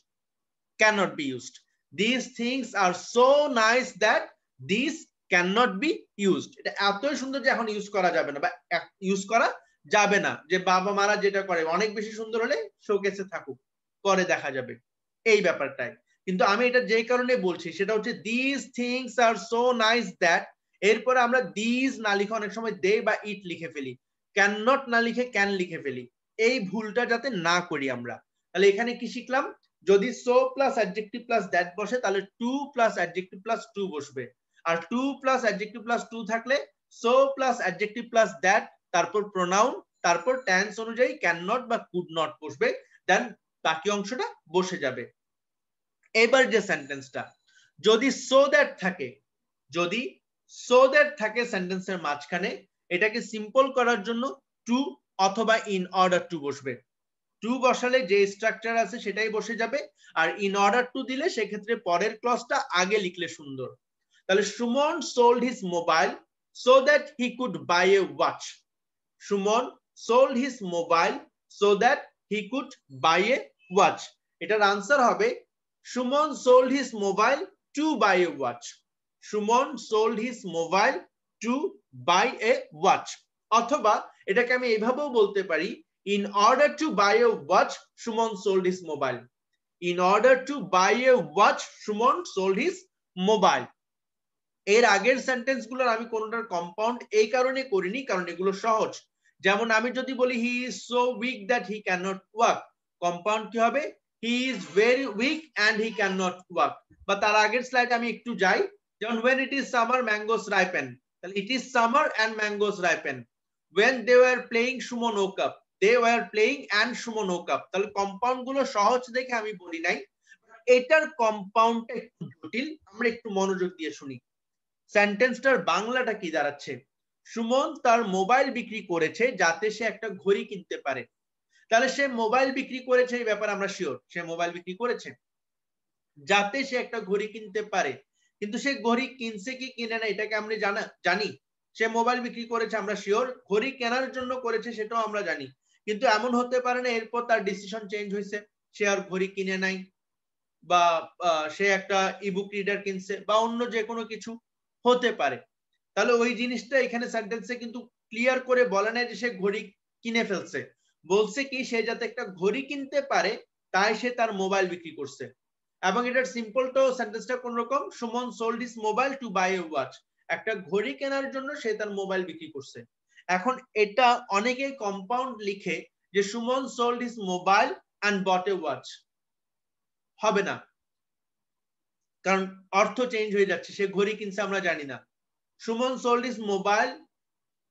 cannot be used। these things are so nice that these cannot be used। এটা এতই সুন্দর যে এখন ইউজ করা যাবে না বা ইউজ করা যাবে না। যে বাবা মারা যেটা করে অনেক বেশি সুন্দর হলে শোকেসে থাকুক, পরে দেখা যাবে, এই ব্যাপারটাই। কিন্তু আমি এটা যে কারণে বলছি সেটা হচ্ছে these things are so nice that, এরপরে আমরা these না লিখে অনেক সময় দে বা ইট লিখে ফেলি, ক্যান নট না লিখে ক্যান লিখে ফেলি। এই ভুলটা যাতে না করি আমরা। তাহলে এখানে কি শিখলাম, যদি so plus adjective plus that বসে তাহলে too plus adjective plus two বসবে। আর too plus adjective plus too থাকলে so plus adjective plus that, তারপর প্রোনাউন, তারপর টেন্স অনুযায়ী ক্যান নট বা কুড নট বসবে, দেন বাকি অংশটা বসে যাবে। এবার যে সেন্টেন্সটা, যদি সো দ্যাট থাকে, যদি সো দ্যাট থাকে সেন্টেন্সের মাঝখানে, এটাকে সিম্পল করার জন্য টু অথবা ইন অর্ডার টু বসবে। টু বসালে যে স্ট্রাকচার আছে সেটাই বসে যাবে, আর ইন অর্ডার টু দিলে সেক্ষেত্রে পরের ক্লজটা আগে লিখলে সুন্দর। তাহলে Suman sold his mobile so that he could buy a watch. Suman sold his mobile so that he could buy a watch. এটার আনসার হবে Suman sold his mobile to buy a watch. Suman sold his mobile to buy a watch. অথবা এটাকে আমি এইভাবেও বলতে পারি, in order to buy a watch Shumon sold his mobile। in order to buy a watch Shumon sold his mobile। এর আগের সেন্টেন্স গুলোর আমি কোনটার কম্পাউন্ড এই কারণে করিনি কারণ এগুলো সহজ। যেমন আমি যদি বলি he is so weak that he cannot walk, compound কি হবে, he is very weak and he cannot walk। বা তার আগের স্লাইডে আমি একটু যাই, যেমন when it is summer mangoes ripen, তাহলে it is summer and mangoes ripen। when they were playing Shumon woke up, they were playing and Shumon woke up। তাহলে কম্পাউন্ড গুলো সহজ দেখে আমি বলি নাই, এটার কম্পাউন্ডটা একটু জটিল, আমরা একটু মনোযোগ দিয়ে শুনি। সেন্টেন্সটার বাংলাটা কি দাঁড়াচ্ছে? সুমন তার মোবাইল বিক্রি করেছে যাতে সে একটা ঘড়ি কিনতে পারে। তাহলে সে মোবাইল বিক্রি করেছে এই ব্যাপারে আমরা শিওর, সে মোবাইল বিক্রি করেছে যাতে সে একটা ঘড়ি কিনতে পারে। কিন্তু সে ঘড়ি কিনছে কি কিনে না এটাকে আমরা জানি। সে মোবাইল বিক্রি করেছে আমরা শিওর, ঘড়ি কেনার জন্য করেছে সেটাও আমরা জানি। কিন্তু এমন হতে পারে না এরপর তার ডিসিশন চেঞ্জ হয়েছে, সে আর ঘড়ি কিনে নাই, বা সে একটা ইবুক রিডার কিনছে, বা অন্য যে কোনো কিছু হতে পারে। তাহলে ওই জিনিসটা এখানে সেন্টেন্সে কিন্তু ক্লিয়ার করে বলে নাই যে সে ঘড়ি কিনে ফেলছে, বলছে কি সে যাতে একটা ঘড়ি কিনতে পারে তাই সে তার মোবাইল বিক্রি করছে। এবং এটার সিম্পলটাও সেন্টেন্সটা কোন রকম, Suman sold his mobile to buy a watch, একটা ঘড়ি কেনার জন্য সে তার মোবাইল বিক্রি করছে। এখন এটা অনেকেই কম্পাউন্ড লিখে যে Suman sold his mobile and bought a watch, হবে না, কারণ অর্থ চেঞ্জ হয়ে যাচ্ছে, সে ঘড়ি কিনছে আমরা জানি না। Suman sold his mobile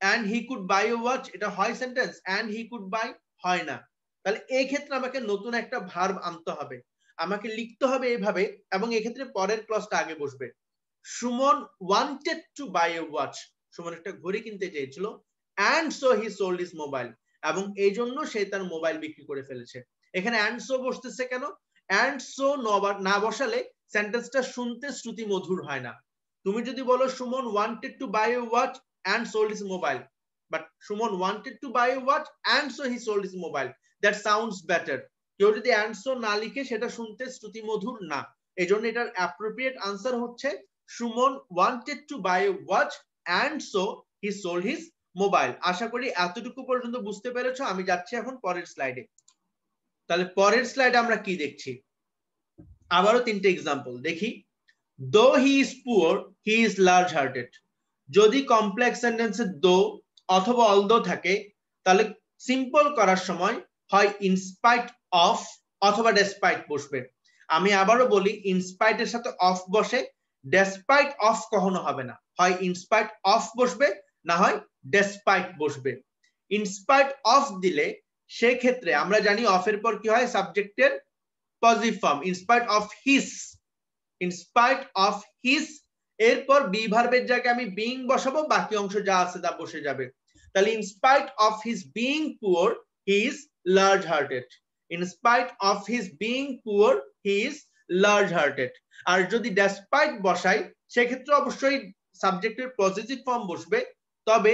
and he could buy a watch, এটা হয় sentence, and he could buy হয় না। তাহলে এই ক্ষেত্রে আমাকে নতুন একটা ভার্ব আনতে হবে, আমাকে লিখতে হবে এইভাবে, এবং এই ক্ষেত্রে পরের ক্লজটা আগে বসবে। Suman wanted to buy a watch, Suman একটা ঘড়ি কিনতে চেয়েছিল, and so he sold his mobile, এবং এই জন্য সে তার মোবাইল বিক্রি করে ফেলেছে। এখানে and so বসতেছে কেন? and so না বসালে সেন্টেন্সটা শুনতে শ্রুতি মধুর হয় না। তুমি যদি বলো Suman wanted to buy a watch and sold his mobile, but Shumon wanted to buy a watch and so he sold his mobile, that sounds better. কেউ যদি and so না লিখে সেটা শুনতে শ্রুতি মধুর না, এজন্য এটার অ্যাপ্রোপ্রিয়েট আনসার হচ্ছে Suman wanted to buy a watch and so he sold his mobile। আশা করি এতটুকু পর্যন্ত বুঝতে পেরেছো। আমি যাচ্ছি এখন পরের স্লাইডে। তাহলে পরের স্লাইডে আমরা কি দেখছি, আবারও তিনটে এক্সাম্পল দেখি। though he is poor he is large hearted, যদি কমপ্লেক্স সেন্টেন্সে দো অথবা অলদো থাকে তাহলে সিম্পল করার সময় হয় ইনস্পাইট অফ অথবা ডেসপাইট বসবে। আমি আবারও বলি, ইনস্পাইট এর সাথে অফ বসে, ডেসপাইট অফ কখনো হবে না, হয় ইনস্পাইট অফ বসবে না হয় ডেসপাইট বসবে। ইনস্পাইট অফ দিলে সেক্ষেত্রে আমরা জানি অফের পর কি হয়, সাবজেক্টের positive form, in spite of his, in spite of his এরপর বি ভার্বের জায়গায় আমি বিং বসাবো, বাকি অংশ যা আছে তা বসে যাবে। তাহলে in spite of his being poor he is large hearted, in spite of his being poor he is large hearted. আর যদি ডেসপাইট বসাই সেক্ষেত্রে অবশ্যই সাবজেক্টের পজিটিভ ফর্ম বসবে। তবে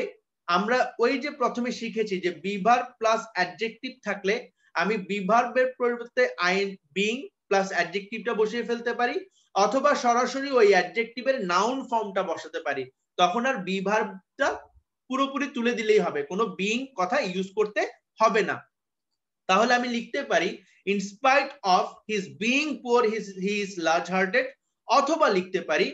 আমরা ওই যে প্রথমে শিখেছি যে বি ভার্ব প্লাস অ্যাডজেক্টিভ থাকলে আমি বি ভার্বের পরিবর্তে আইএন বিং প্লাস অ্যাডজেক্টিভটা বসিয়ে ফেলতে পারি, অথবা সরাসরি ওই অ্যাডজেক্টিভের নাউন ফর্মটা বসাতে পারি, তখন আর বি ভার্বটা পুরোপুরি তুলে দিলেই হবে, কোনো বিং কথা ইউজ করতে হবে না। তাহলে আমি লিখতে পারি in spite of his being poor he is large hearted, অথবা লিখতে পারি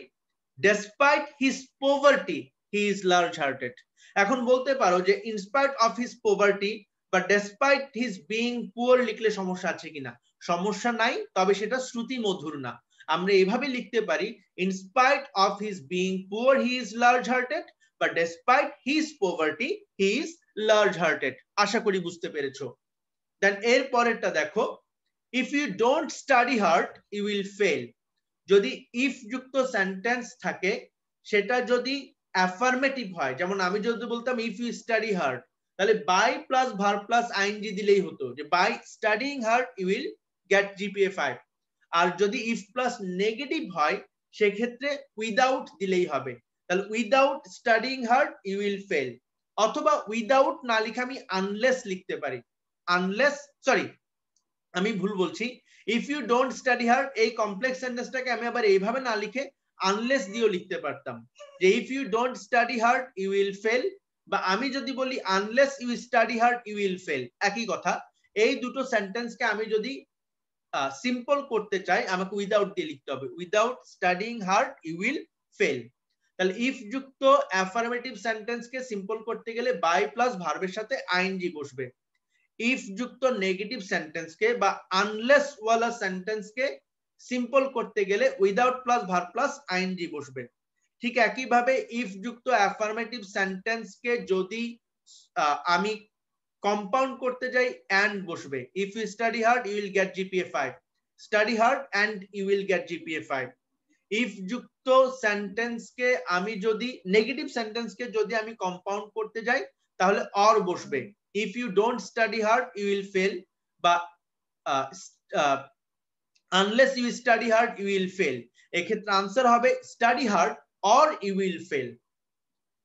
despite his poverty he is large hearted. এখন বলতে পারো যে in spite of his poverty বা ডেসপাইট হিজ বিং পুয়ার লিখলে সমস্যা আছে কিনা, সমস্যা নাই, তবে সেটা শ্রুতি মধুর না। আমরা এইভাবে লিখতে পারি in spite of his being poor he is large hearted, বা despite his poverty he is large hearted. আশা করি বুঝতে পেরেছো। দেন এর পরেরটা দেখো, if you don't study hard you will fail. যদি ইফ যুক্ত সেন্টেন্স থাকে সেটা যদি অ্যাফার্মেটিভ হয়, যেমন আমি যদি বলতাম ইফ ইউ স্টাডি হার্ড, তাহলে by plus verb plus ING দিলেই হতো যে by studying hard you will get GPA 5। আর যদি ইফ প্লাস নেগেটিভ হয় সেক্ষেত্রে উইদাউট দিলেই হবে, তাহলে without studying hard you will fail, অথবা উইদাউট না লিখে আমি আনলেস লিখতে পারি, আনলেস, সরি আমি ভুল বলছি, if you don't study hard এই কমপ্লেক্স সেন্টেন্সটাকে আমি আবার এইভাবে না লিখে আনলেস দিয়েও লিখতে পারতাম যে if you don't study hard you will fail, বা আমি যদি বলি unless you study hard you will fail, একই কথা। এই দুটো সেন্টেন্সকে আমি যদি সিম্পল করতে চাই আমাকে উইদাউট দিয়ে লিখতে হবে, without studying hard you will fail. তাহলে ইফ যুক্ত অ্যাফার্মেটিভ সেন্টেন্সকে সিম্পল করতে গেলে বাই প্লাস ভার্বের সাথে আইএনজি বসবে, ইফ যুক্ত নেগেটিভ সেন্টেন্সকে বা আনলেস ওয়ালা সেন্টেন্সকে সিম্পল করতে গেলে without plus verb plus ING বসবে। ঠিক একই ভাবে ইফ যুক্ত অ্যাফার্মেটিভ সেন্টেন্সকে যদি আমি কম্পাউন্ড করতে যাই এন্ড বসবে, if you study hard you will get GPA 5। Study hard and you will get GPA 5 if যুক্ত সেন্টেন্সকে আমি যদি নেগেটিভ সেন্টেন্সকে যদি আমি কম্পাউন্ড করতে যাই তাহলে অর বসবে if you don't study hard you will fail বা unless you study hard you will fail এক্ষেত্রে আনসার হবে study hard or you will fail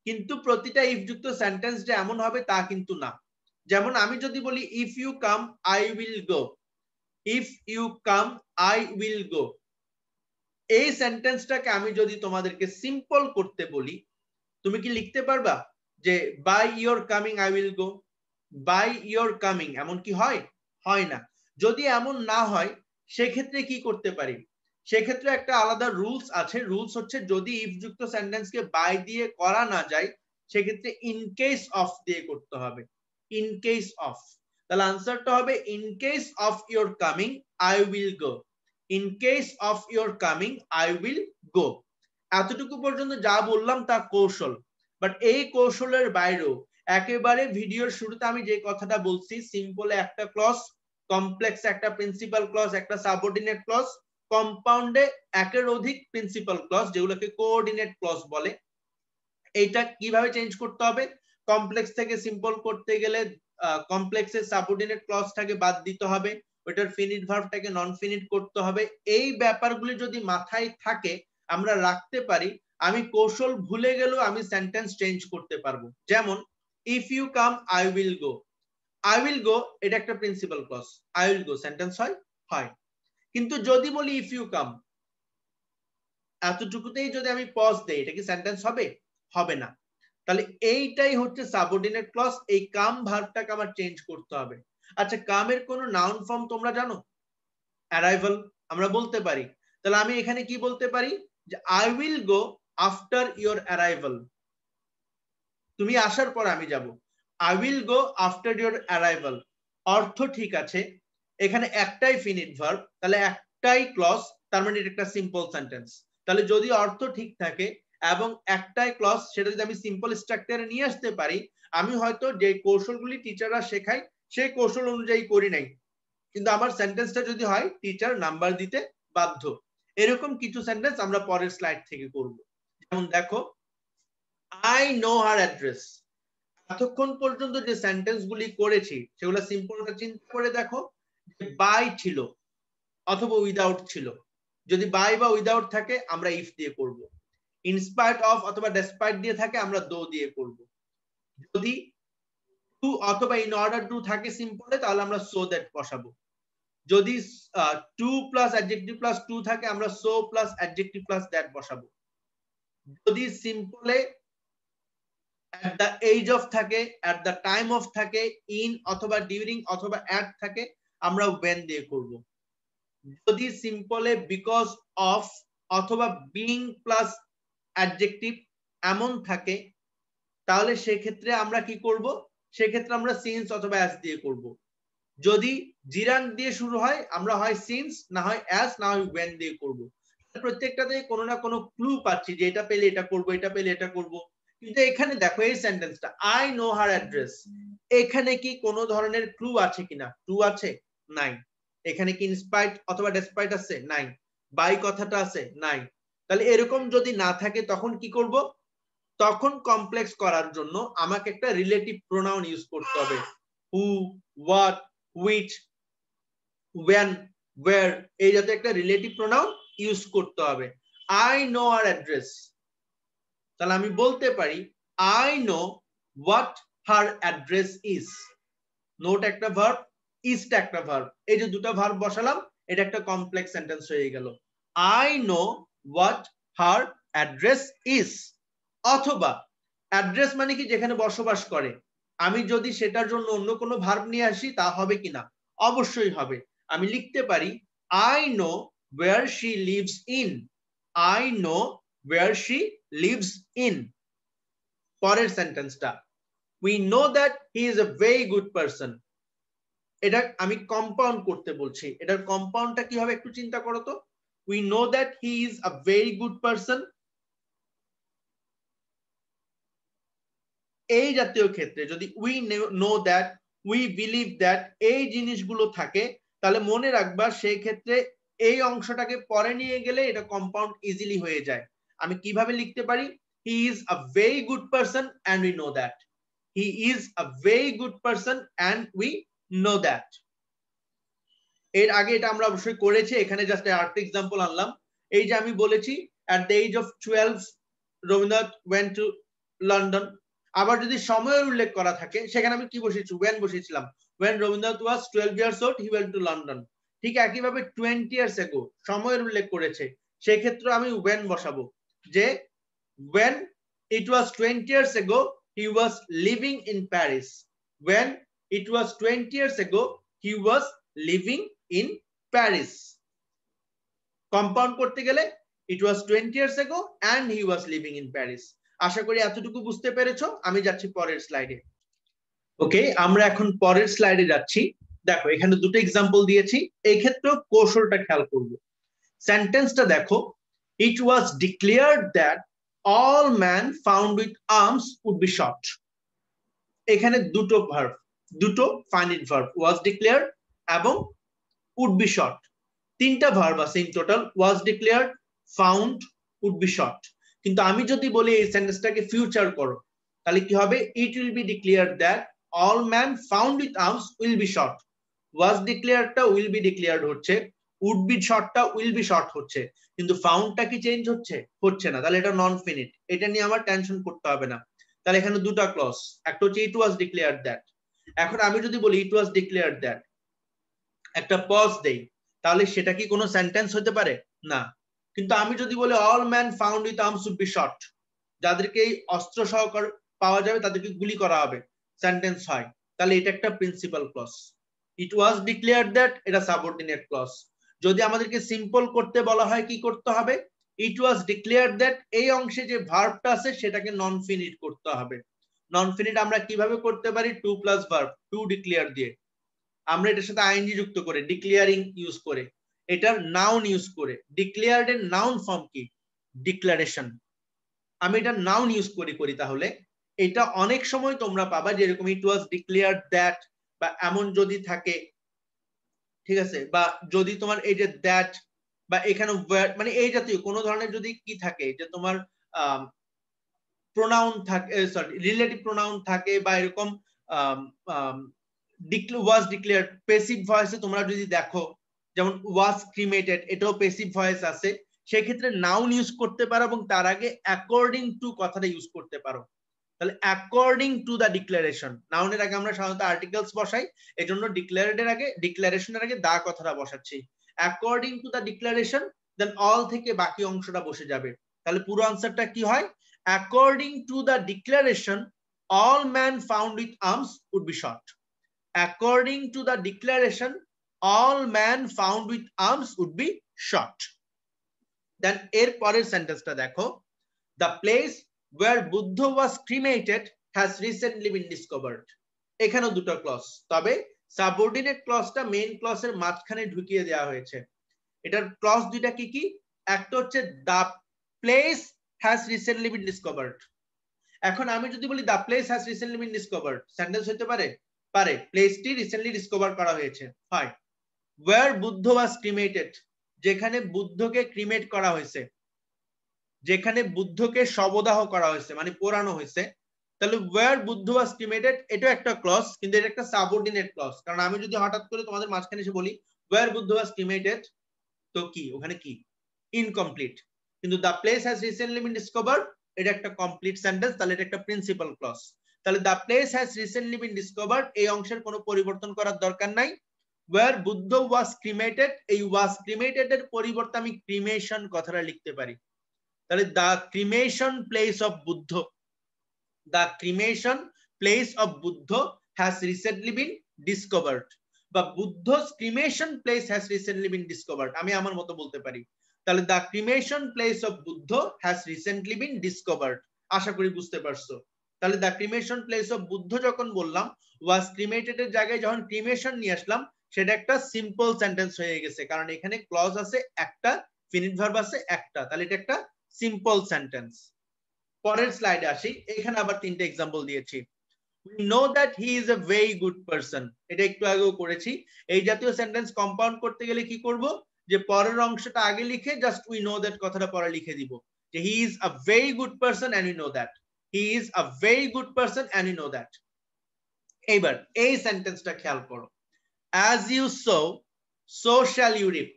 কিন্তু প্রতিটা ইফ যুক্ত সেন্টেন্স যে এমন হবে তা কিন্তু না যেমন আমি যদি বলি if you come I will go if you come I will go এই সেন্টেন্সটাকে আমি যদি তোমাদেরকে সিম্পল করতে বলি তুমি কি লিখতে পারবা যে by your coming I will go by your coming এমন কি হয় হয় না যদি এমন না হয় সেক্ষেত্রে কি করতে পারি সেক্ষেত্রে একটা আলাদা রুলস আছে রুলস হচ্ছে যদি ইফ যুক্ত সেন্টেন্সকে বাই দিয়ে করা না যায় সেক্ষেত্রে ইন কেস অফ দিয়ে করতে হবে ইন কেস অফ তাহলে আনসারটা হবে in case of your coming I will go in case of your coming I will গো এতটুকু পর্যন্ত যা বললাম তা কৌশল বাট এই কৌশলের বাইরেও একেবারে ভিডিওর শুরুতে আমি যে কথাটা বলছি সিম্পলে একটা ক্লজ কমপ্লেক্সে একটা প্রিন্সিপাল ক্লজ একটা সাবঅর্ডিনেট ক্লজ কম্পাউন্ডে একের অধিক প্রিন্সিপাল ক্লজ যেগুলোকে কোঅর্ডিনেট ক্লজ বলে এইটা কিভাবে চেঞ্জ করতে হবে কমপ্লেক্স থেকে সিম্পল করতে গেলে কমপ্লেক্সের সাবঅর্ডিনেট ক্লজটাকে বাদ দিতে হবে ওটার ফিনিট ভার্বটাকে নন ফিনিট করতে হবে এই ব্যাপারগুলি যদি মাথায় থাকে আমরা রাখতে পারি আমি কৌশল ভুলে গেলেও আমি সেন্টেন্স চেঞ্জ করতে পারবো যেমন if you come I will go I will go এটা একটা principal clause I will go sentence হয় হয় কিন্তু যদি বলি ইফ ইউ কাম এতটুকুতেই যদি আমি পজ দেই এটা কি সেন্টেন্স হবে হবে না তাহলে এইটাই হচ্ছে সাবঅর্ডিনেট ক্লজ এই কাম ভার্বটাকে আমার চেঞ্জ করতে হবে আচ্ছা কামের কোন নাউন ফর্ম তোমরা জানো অ্যারাইভাল আমরা বলতে পারি তাহলে আমি এখানে কি বলতে পারি যে I will go after your arrival তুমি আসার পর আমি যাব I will go after your arrival অর্থ ঠিক আছে এখানে একটাই ফিনিট ভার্ব তাহলে একটাই ক্লজ তার মানে এটা একটা সিম্পল সেন্টেন্স তাহলে যদি অর্থ ঠিক থাকে এবং একটাই ক্লজ সেটা যদি আমি সিম্পল স্ট্রাকচারে নিয়ে আসতে পারি আমি হয়তো যে কৌশলগুলি টিচাররা শেখায় সেই কৌশল অনুযায়ী করি নাই কিন্তু আমার সেন্টেন্সটা যদি হয় টিচার নাম্বার দিতে বাধ্য এরকম কিছু সেন্টেন্স আমরা পরের স্লাইড থেকে করব যেমন দেখো আই নো হার অ্যাড্রেস এতক্ষণ পর্যন্ত যে সেন্টেন্স গুলি করেছি সেগুলো সিম্পলটা চিন্তা করে দেখো বাই ছিল অথবা উইদাউট ছিল যদি বাই বা উইদাউট থাকে আমরা ইফ দিয়ে করব ইনস্পাইট অফ অথবা ডেসপাইট দিয়ে থাকে আমরা দো দিয়ে করব যদি টু অথবা ইন অর্ডার টু থাকে সিম্পলে তাহলে আমরা সো দ্যাট বসাবো যদি too plus adjective plus to থাকে আমরা so plus adjective plus that বসাবো যদি সিম্পলে at the age of থাকে at the time of থাকে in অথবা during অথবা at থাকে আমরা when দিয়ে করব যদি সিম্পলে because of অথবা being plus adjective এমন থাকে তাহলে সেই ক্ষেত্রে আমরা কি করব সেই ক্ষেত্রে আমরা since অথবা as দিয়ে করব যদি জিরান দিয়ে শুরু হয় আমরা হয় since না হয় as না হয় when দিয়ে করব প্রত্যেকটাতে কোনো না কোনো ক্লু পাচ্ছি যে এটা পেলে এটা করব এটা পেলে এটা করব কিন্তু এখানে দেখো এই সেন্টেন্সটা আই নো হার অ্যাড্রেস এখানে কি কোনো ধরনের ক্লু আছে কিনা ক্লু আছে নাই এখানে কি ইনস্পাইট অথবা ডেসপাইট আছে নাই বাই কথাটা আছে নাই তাহলে এরকম যদি না থাকে তখন কি করব তখন কমপ্লেক্স করার জন্য আমাকে একটা রিলেটিভ প্রোনাউন ইউজ করতে হবে who what which when where এই জাতীয় একটা রিলেটিভ প্রোনাউন ইউজ করতে হবে আই নো হার অ্যাড্রেস তাহলে আমি বলতে পারি I know what her address is note একটা ভার্ব ইজটা একটা ভার্ব এই যে দুটো ভার্ব বসালাম এটা একটা কমপ্লেক্স সেন্টেন্স হয়ে গেল I know what her address is অথবা অ্যাড্রেস মানে কি যেখানে বসবাস করে আমি যদি সেটার জন্য অন্য কোনো ভার্ব নিয়ে আসি তা হবে কিনা অবশ্যই হবে আমি লিখতে পারি I know where she lives in I know where she lives in পরের সেন্টেন্সটা we know that he is a very good person এটা আমি কম্পাউন্ড করতে বলছি এটার কম্পাউন্ডটা কি হবে একটু চিন্তা করো তো we know that he is a very good person এই জাতীয় ক্ষেত্রে যদি we know that we believe that এই জিনিসগুলো থাকে তাহলে মনে রাখবা সেই ক্ষেত্রে এই অংশটাকে পরে নিয়ে গেলে এটা কম্পাউন্ড ইজিলি হয়ে যায়। আমি কিভাবে লিখতে পারি? He is a very good person and we know that. He is a very good person and we know that. এর আগে এটা আমরা অবশ্যই করেছি, এখানে জাস্ট আরেকটা এক্সাম্পল আনলাম। এই যে আমি বলেছি at the age of 12 Rabindranath went to London. আবার যদি সময়ের উল্লেখ করা থাকে সেখানে আমি কি বসেছি? when বসেছিলাম। when Rabindranath was 12 years old he went to London। ঠিক একইভাবে 20 years ago সময়ের উল্লেখ করেছে, সেক্ষেত্রে আমি when বসাবো যে when it was 20 years ago he was living in Paris। when it was 20 years ago he was living in Paris। Compound করতে গেলে it was 20 years ago and he was living in Paris। আশা করি এতটুকু বুঝতে পেরেছো। আমি যাচ্ছি পরের স্লাইডে। ওকে, আমরা এখন পরের স্লাইডে যাচ্ছি। দেখো এখানে দুটো এক্সাম্পল দিয়েছি, এই ক্ষেত্রে কৌশলটা খেয়াল করব। সেন্টেন্সটা দেখো, it was declared that all men found with arms would be shot। এখানে দুটো ভার্ব, দুটো ফাইনাইট ভার্ব, was declared এবং would be shot। তিনটা ভার্ব আছে in total, was declared, found, would be shot। কিন্তু আমি যদি বলি এই সেন্টেন্সটাকে ফিউচার করো, তাহলে কি হবে? it will be declared that all men found with arms will be shot। was declared টা will be declared হচ্ছে, would be shot টা will be shot হচ্ছে, কিন্তু ফাউন্ডটা কি চেঞ্জ হচ্ছে? হচ্ছে না। তাহলে এটা নন ফিনিট, এটা নিয়ে আমার টেনশন করতে হবে না। তাহলে এখানে দুটো ক্লজ, একটা হচ্ছে it was declared that। এখন আমি যদি বলি it was declared that, একটা পজ দেই, তাহলে সেটা কি কোনো সেন্টেন্স হতে পারে? না। কিন্তু আমি যদি বলি all man found with arms would be shot, যাদেরকে এই অস্ত্র সহকার পাওয়া যাবে তাদেরকে গুলি করা হবে, সেন্টেন্স হয়। তাহলে এটা একটা principal clause. It was declared that, এটা সাবঅর্ডিনেট ক্লজ। যদি আমাদেরকে সিম্পল করতে বলা হয় কি করতে হবে? ইট ওয়াজ ডিক্লেয়ার্ড দ্যাট এই অংশে যে ভার্বটা আছে সেটাকে নন ফিনিট করতে হবে। নন ফিনিট আমরা কিভাবে করতে পারি? To plus verb, to declare দিয়ে, আমরা এটার সাথে আইএনজি যুক্ত করে, ডিক্লেয়ারিং ইউজ করে, এটার নাউন ইউজ করে। ডিক্লেয়ার্ড এর নাউন ফর্ম কি? ডিক্লারেশন। আমি এটা নাউন ইউজ করি তাহলে এটা অনেক সময় তোমরা পাবা যেরকম ইট ওয়াজ ডিক্লেয়ার্ড দ্যাট, বা এমন যদি থাকে, ঠিক আছে, বা যদি তোমার এই যে দ্যাট বা এখানে মানে এই জাতীয় কোনো ধরনের যদি কি থাকে যে তোমার প্রোনাউন থাকে, সরি রিলেটিভ প্রোনাউন থাকে, বা এরকম ওয়াজ ডিক্লেয়ার্ড প্যাসিভ ভয়েসে তোমরা যদি দেখো, যেমন ওয়াজ ক্রিমেটেড, এটাও প্যাসিভ ভয়েস আছে, সেক্ষেত্রে নাউন ইউজ করতে পারো এবং তার আগে অ্যাকর্ডিং টু কথাটা ইউজ করতে পারো। তাহলে অ্যাকর্ডিং টু দা ডিক্লারেশন, নাউনের আগে আমরা সাধারণত আর্টিকেলস বসাই, এজন্য ডিক্লারেটের আগে, ডিক্লারেশনের আগে দা কথাটা বসাচ্ছি। According to the declaration, then all থেকে বাকি অংশটা বসে যাবে। তাহলে পুরো আনসারটা কি হয়? According to the declaration all men found with arms would be shot। According to the declaration all men found with arms would be shot। Then এর পরের সেন্টেন্সটা দেখো, the place where Buddha was cremated has recently been discovered। এখানেও দুটো ক্লজ, তবে সাবঅর্ডিনেট ক্লজটা মেইন ক্লজের মাঝখানে ঢুকিয়ে দেওয়া হয়েছে। এটার ক্লজ দুইটা কি কি? একটা হচ্ছে the place has recently been discovered। এখন আমি যদি বলি the place has recently been discovered, sentence হতে পারে? পারে। প্লেসটি রিসেন্টলি ডিসকভার করা হয়েছে, হয়। where Buddha was cremated, যেখানে বুদ্ধকে ক্রিমেট করা হয়েছে, যেখানে বুদ্ধকে শবদাহ করা হয়েছে, মানে পোড়ানো হয়েছে। তাহলে where Buddha was cremated এটা একটা ক্লজ, কিন্তু এটা একটা সাবঅর্ডিনেট ক্লজ। কারণ আমি যদি হঠাৎ করে তোমাদের মাঝখানে এসে বলি where Buddha was cremated, তো কি ওখানে কি? ইনকমপ্লিট। কিন্তু the place has recently been discovered, এটা একটা কমপ্লিট সেন্টেন্স, তাহলে এটা একটা প্রিন্সিপাল ক্লজ। তাহলে the place has recently been discovered এই অংশের কোনো পরিবর্তন করার দরকার নাই। where Buddha was cremated, এই was cremated এর পরিবর্তে আমি ক্রিমেশন কথাটা লিখতে পারি। তাহলে the cremation place of Buddha, the cremation place of Buddha has recently been discovered, বা Buddha's cremation place has recently been discovered, আমি আমার মতো বলতে পারি। তাহলে the cremation place of Buddha has recently been discovered। আশা করি বুঝতে পারছো। তাহলে the cremation place of Buddha যখন বললাম, was cremated এর জায়গায় যখন ক্রিমেশন নিয়ে আসলাম, সেটা একটা সিম্পল সেন্টেন্স হয়ে গেছে, কারণ এখানে ক্লজ আছে একটা, ফিনিট ভার্ব আছে একটা, তাহলে এটা একটা সিম্পল সেন্টেন্স। পরের স্লাইডে আসি, এখানে আবার তিনটা এক্সাম্পল দিয়েছি। we know that he is a very good person, এটা একটু আগেও করেছি। এই জাতীয় সেন্টেন্স কম্পাউন্ড করতে গেলে কি করব? যে পরের অংশটা আগে লিখে জাস্ট উই নো দ্যাট কথাটা পরে লিখে দিব যে he is a very good person and we know that, he is a very good person and we know that. এইবার এই সেন্টেন্সটা খেয়াল করো, as you sow so shall you reap।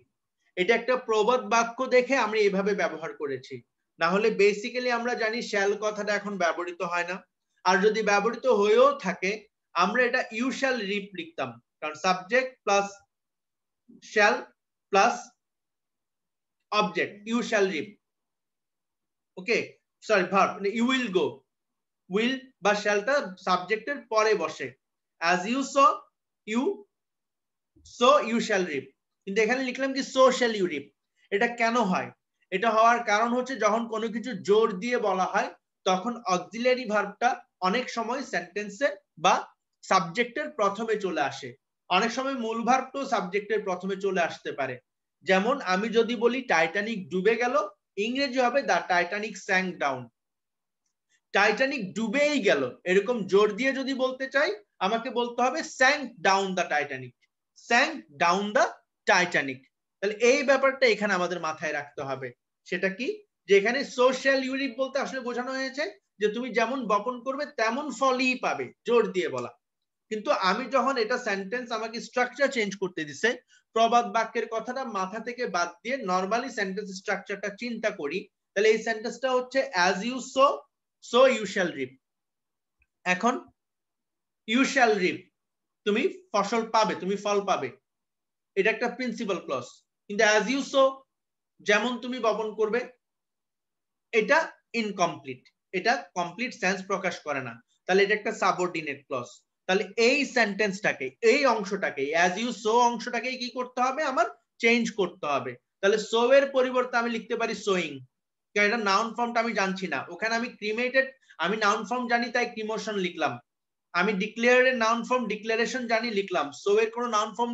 এটা একটা প্রবাদ বাক্য দেখে আমরা এইভাবে ব্যবহার করেছি, না হলে বেসিক্যালি আমরা জানি শ্যাল কথাটা এখন ব্যবহৃত হয় না, আর যদি ব্যবহৃত হয়েও থাকে আমরা এটা ইউ শ্যাল রিপ লিখতাম, কারণ subject plus shall plus object, you shall reap. Okay, sorry verb, you will go, will বা শ্যালটা সাবজেক্টের পরে বসে, as you sow you so you shall reap, কিন্তু এখানে লিখলাম কি so shall you reap। এটা কেন হয়? এটা হওয়ার কারণ হচ্ছে যখন কোনো কিছু জোর দিয়ে বলা হয় তখন অক্সিলারি ভার্বটা অনেক সময় সেন্টেন্সে বা সাবজেক্টের প্রথমে চলে আসে, অনেক সময় মূল ভার্বটাও সাবজেক্টের প্রথমে চলে আসতে পারে। যেমন আমি যদি বলি টাইটানিক ডুবে গেল, ইংরেজি হবে the Titanic sank down. Titanic ডুবেই গেল এরকম জোর দিয়ে যদি বলতে চাই আমাকে বলতে হবে sank down the Titanic, sank down the Titanic. তাহলে এই ব্যাপারটা এখানে আমাদের মাথায় রাখতে হবে। সেটা কি, যে এখানে সোশ্যাল ইউরিপ বলতে আসলে বোঝানো হয়েছে যে তুমি যেমন বপন করবে তেমন ফলই পাবে, জোর দিয়ে বলা। কিন্তু আমি যখন এটা সেন্টেন্স আমাকে স্ট্রাকচার চেঞ্জ করতে দিছে, প্রবাদ বাক্যের কথাটা মাথা থেকে বাদ দিয়ে নরমালি সেন্টেন্স স্ট্রাকচারটা চিন্তা করি, তাহলে এই সেন্টেন্সটা হচ্ছে as you sow so you shall reap। এখন you shall reap, তুমি ফসল পাবে, তুমি ফল পাবে, এটা একটা প্রিন্সিপাল ক্লজ। কিন্তু as you sow, যেমন তুমি বপন করবে, এটা ইনকমপ্লিট, এটা কমপ্লিট সেন্স প্রকাশ করে না, তাহলে এটা একটা সাবঅর্ডিনেট ক্লজ। তাহলে এই সেন্টেন্সটাকে, এই অংশটাকে, as you sow অংশটাকে কি করতে হবে, আমার চেঞ্জ করতে হবে। তাহলে সো এর পরিবর্তে আমি লিখতে পারি সোয়িং, কারণ এটা নাউন ফর্মটা আমি জানছি না, ওখানে আমি ক্রিমেটেড, আমি নাউন ফর্ম জানি তাই ক্রিমোশন লিখলাম, আমি ডিক্লেয়ারের নাউন ফর্ম ডিক্লারেশন জানি লিখলাম, সো এর কোনো নাউন ফর্ম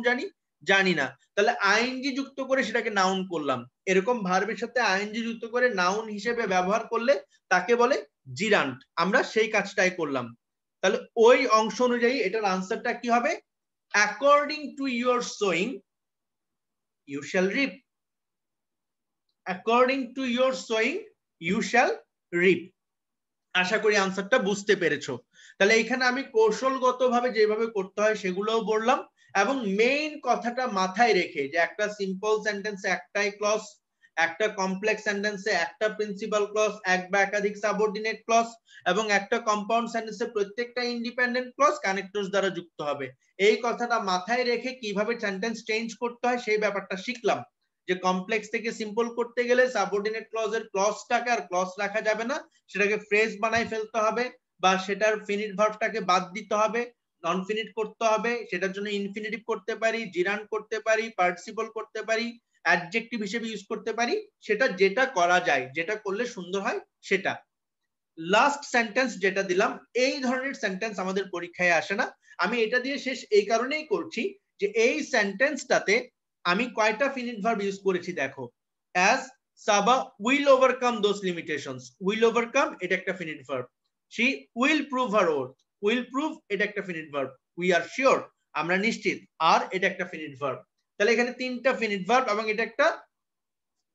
জানি না, তাহলে আইএনজি যুক্ত করে সেটাকে নাউন করলাম। এরকম ভার্বের সাথে আইএনজি যুক্ত করে নাউন হিসেবে ব্যবহার করলে তাকে বলে জিরান্ট, আমরা সেই কাজটাই করলাম। তাহলে ওই অংশ অনুযায়ী এটার আনসারটা কি হবে, according to your sowing you shall reap, according to your sowing you shall reap. আশা করি আনসারটা বুঝতে পেরেছো। তাহলে এখানে আমি কৌশলগতভাবে যেভাবে করতে হয় সেগুলোও বললাম, এবং মেইন কথাটা মাথায় রেখে যে একটা সিম্পল সেন্টেন্সে একটাই ক্লজ, একটা কমপ্লেক্স সেন্টেন্সে একটা প্রিন্সিপাল ক্লজ, এক বা একাধিক সাবঅর্ডিনেট ক্লজ, এবং একটা কম্পাউন্ড সেন্টেন্সে প্রত্যেকটা ইন্ডিপেন্ডেন্ট ক্লজ কানেক্টরস দ্বারা যুক্ত হবে। এই কথাটা মাথায় রেখে কিভাবে সেন্টেন্স চেঞ্জ করতে হয় সেই ব্যাপারটা শিখলাম, যে কমপ্লেক্স থেকে সিম্পল করতে গেলে সাবঅর্ডিনেট ক্লজের ক্লজটাকে আর ক্লজ রাখা যাবে না, সেটাকে ফ্রেজ বানাই ফেলতে হবে, বা সেটার ফিনিট ভার্বটাকে বাদ দিতে হবে, নন ফিনিট করতে হবে, সেটার জন্য ইনফিনিটিভ করতে পারি, জিরান্ট করতে পারি, পার্টিসিপল করতে পারি, অ্যাডজেক্টিভ হিসেবে ইউজ করতে পারি, সেটা যেটা করা যায়, যেটা করলে সুন্দর হয় সেটা। লাস্ট সেন্টেন্স যেটা দিলাম, এই ধরনের সেন্টেন্স আমাদের পরীক্ষায় আসে না, আমি এটা দিয়ে শেষ এই কারণেই করছি যে এই সেন্টেন্সটাতে আমি কয়টা ফিনিট ভার্ব ইউজ করেছি দেখো। as Saba will overcome those limitations, will overcome এটা একটা finite verb, she will prove her worth, will prove এটা একটা finite verb, we are sure আমরা নিশ্চিত, আর এটা একটা ফিনিট ভার্ব। তাহলে এখানে তিনটা ফিনিট ভার্ব এবং এটা একটা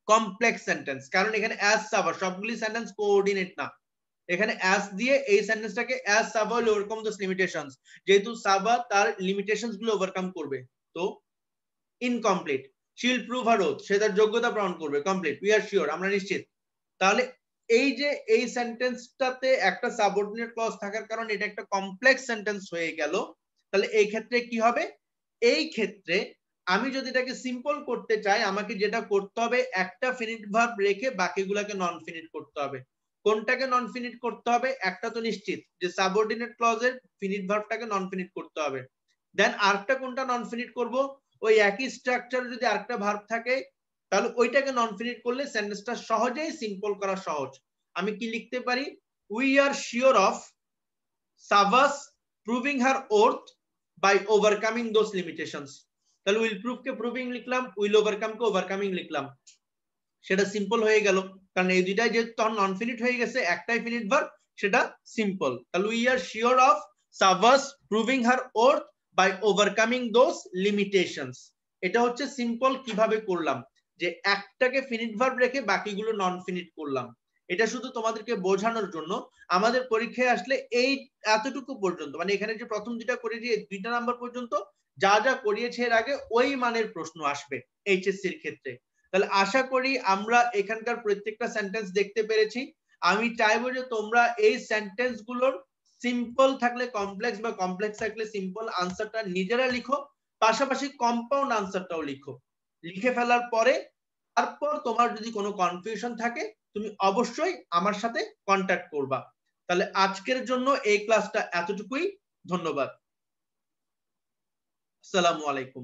কমপ্লেক্স সেন্টেন্স, কারণ এখানে as Saba সবগুলি সেন্টেন্স কোঅর্ডিনেট না, এখানে as দিয়ে এই সেন্টেন্সটাকে as Saba will overcome those limitations, যেহেতু সাবা তার লিমিটেশনস গুলো ওভারকাম করবে, তো incomplete. she will prove her oath, সে তার যোগ্যতা প্রমাণ করবে, কমপ্লিট। we are sure আমরা নিশ্চিত। তাহলে এই যে এই সেন্টেন্সটাতে একটা সাবঅর্ডিনেট ক্লজ থাকার কারণে এটা একটা কমপ্লেক্স সেন্টেন্স হয়ে গেল। তাহলে এই ক্ষেত্রে কি হবে, এই ক্ষেত্রে আমি যদি এটাকে সিম্পল করতে চাই আমাকে যেটা করতে হবে, একটা ফিনিট ভার্ব রেখে বাকিগুলোকে নন ফিনিট করতে হবে। কোনটাকে নন ফিনিট করতে হবে, একটা তো নিশ্চিত যে সাবঅর্ডিনেট ক্লজের ফিনিট ভার্বটাকে নন ফিনিট করতে হবে, দেন আরেকটা কোনটা নন ফিনিট করব, ওই একই স্ট্রাকচার যদি আরেকটা ভার্ব থাকে তাহলে ওইটাকে নন ফিনিট করলে সেন্টেন্সটা সহজেই সিম্পল করা সহজ। আমি কি লিখতে পারি, we are sure of Savas proving her worth by overcoming those limitations. তাহলে উইল প্রুভ কে প্রুভিং লিখলাম, উইল ওভারকাম কে ওভারকামিং লিখলাম, সেটা সিম্পল হয়ে গেল, কারণ এই দুইটাই যেহেতু তখন নন ফিনিট হয়ে গেছে, একটাই ফিনিট ভার্ব, সেটা সিম্পল। তাহলে we are sure of Savas proving her worth by overcoming those limitations, এটা হচ্ছে সিম্পল কিভাবে করলাম। যে একটাকে ফিনিট ভার্ব রেখে বাকিগুলো নন ফিনিট করলাম। এটা শুধু তোমাদেরকে বোঝানোর জন্য। আমাদের পরীক্ষায় আসলে এই এতটুকু পর্যন্ত, মানে এখানে যে প্রথম দুইটা করেছি এই 2টা নাম্বার পর্যন্ত যা যা করিয়েছে এর আগে ওই মানের প্রশ্ন আসবে এইচএসসির ক্ষেত্রে। তাহলে আশা করি আমরা এখানকার প্রত্যেকটা সেন্টেন্স দেখতে পেরেছি। আমি চাইবো যে তোমরা এই সেন্টেন্স গুলোর সিম্পল থাকলে কমপ্লেক্স বা কমপ্লেক্স থাকলে সিম্পল আনসারটা নিজেরা লিখো, পাশাপাশি কম্পাউন্ড আনসারটাও লিখো। লিখে ফেলার পরে তারপর তোমার যদি কোনো কনফিউশন থাকে তুমি অবশ্যই আমার সাথে কন্ট্যাক্ট করবা। তাহলে আজকের জন্য এই ক্লাসটা এতটুকুই। ধন্যবাদ। আসসালামু আলাইকুম।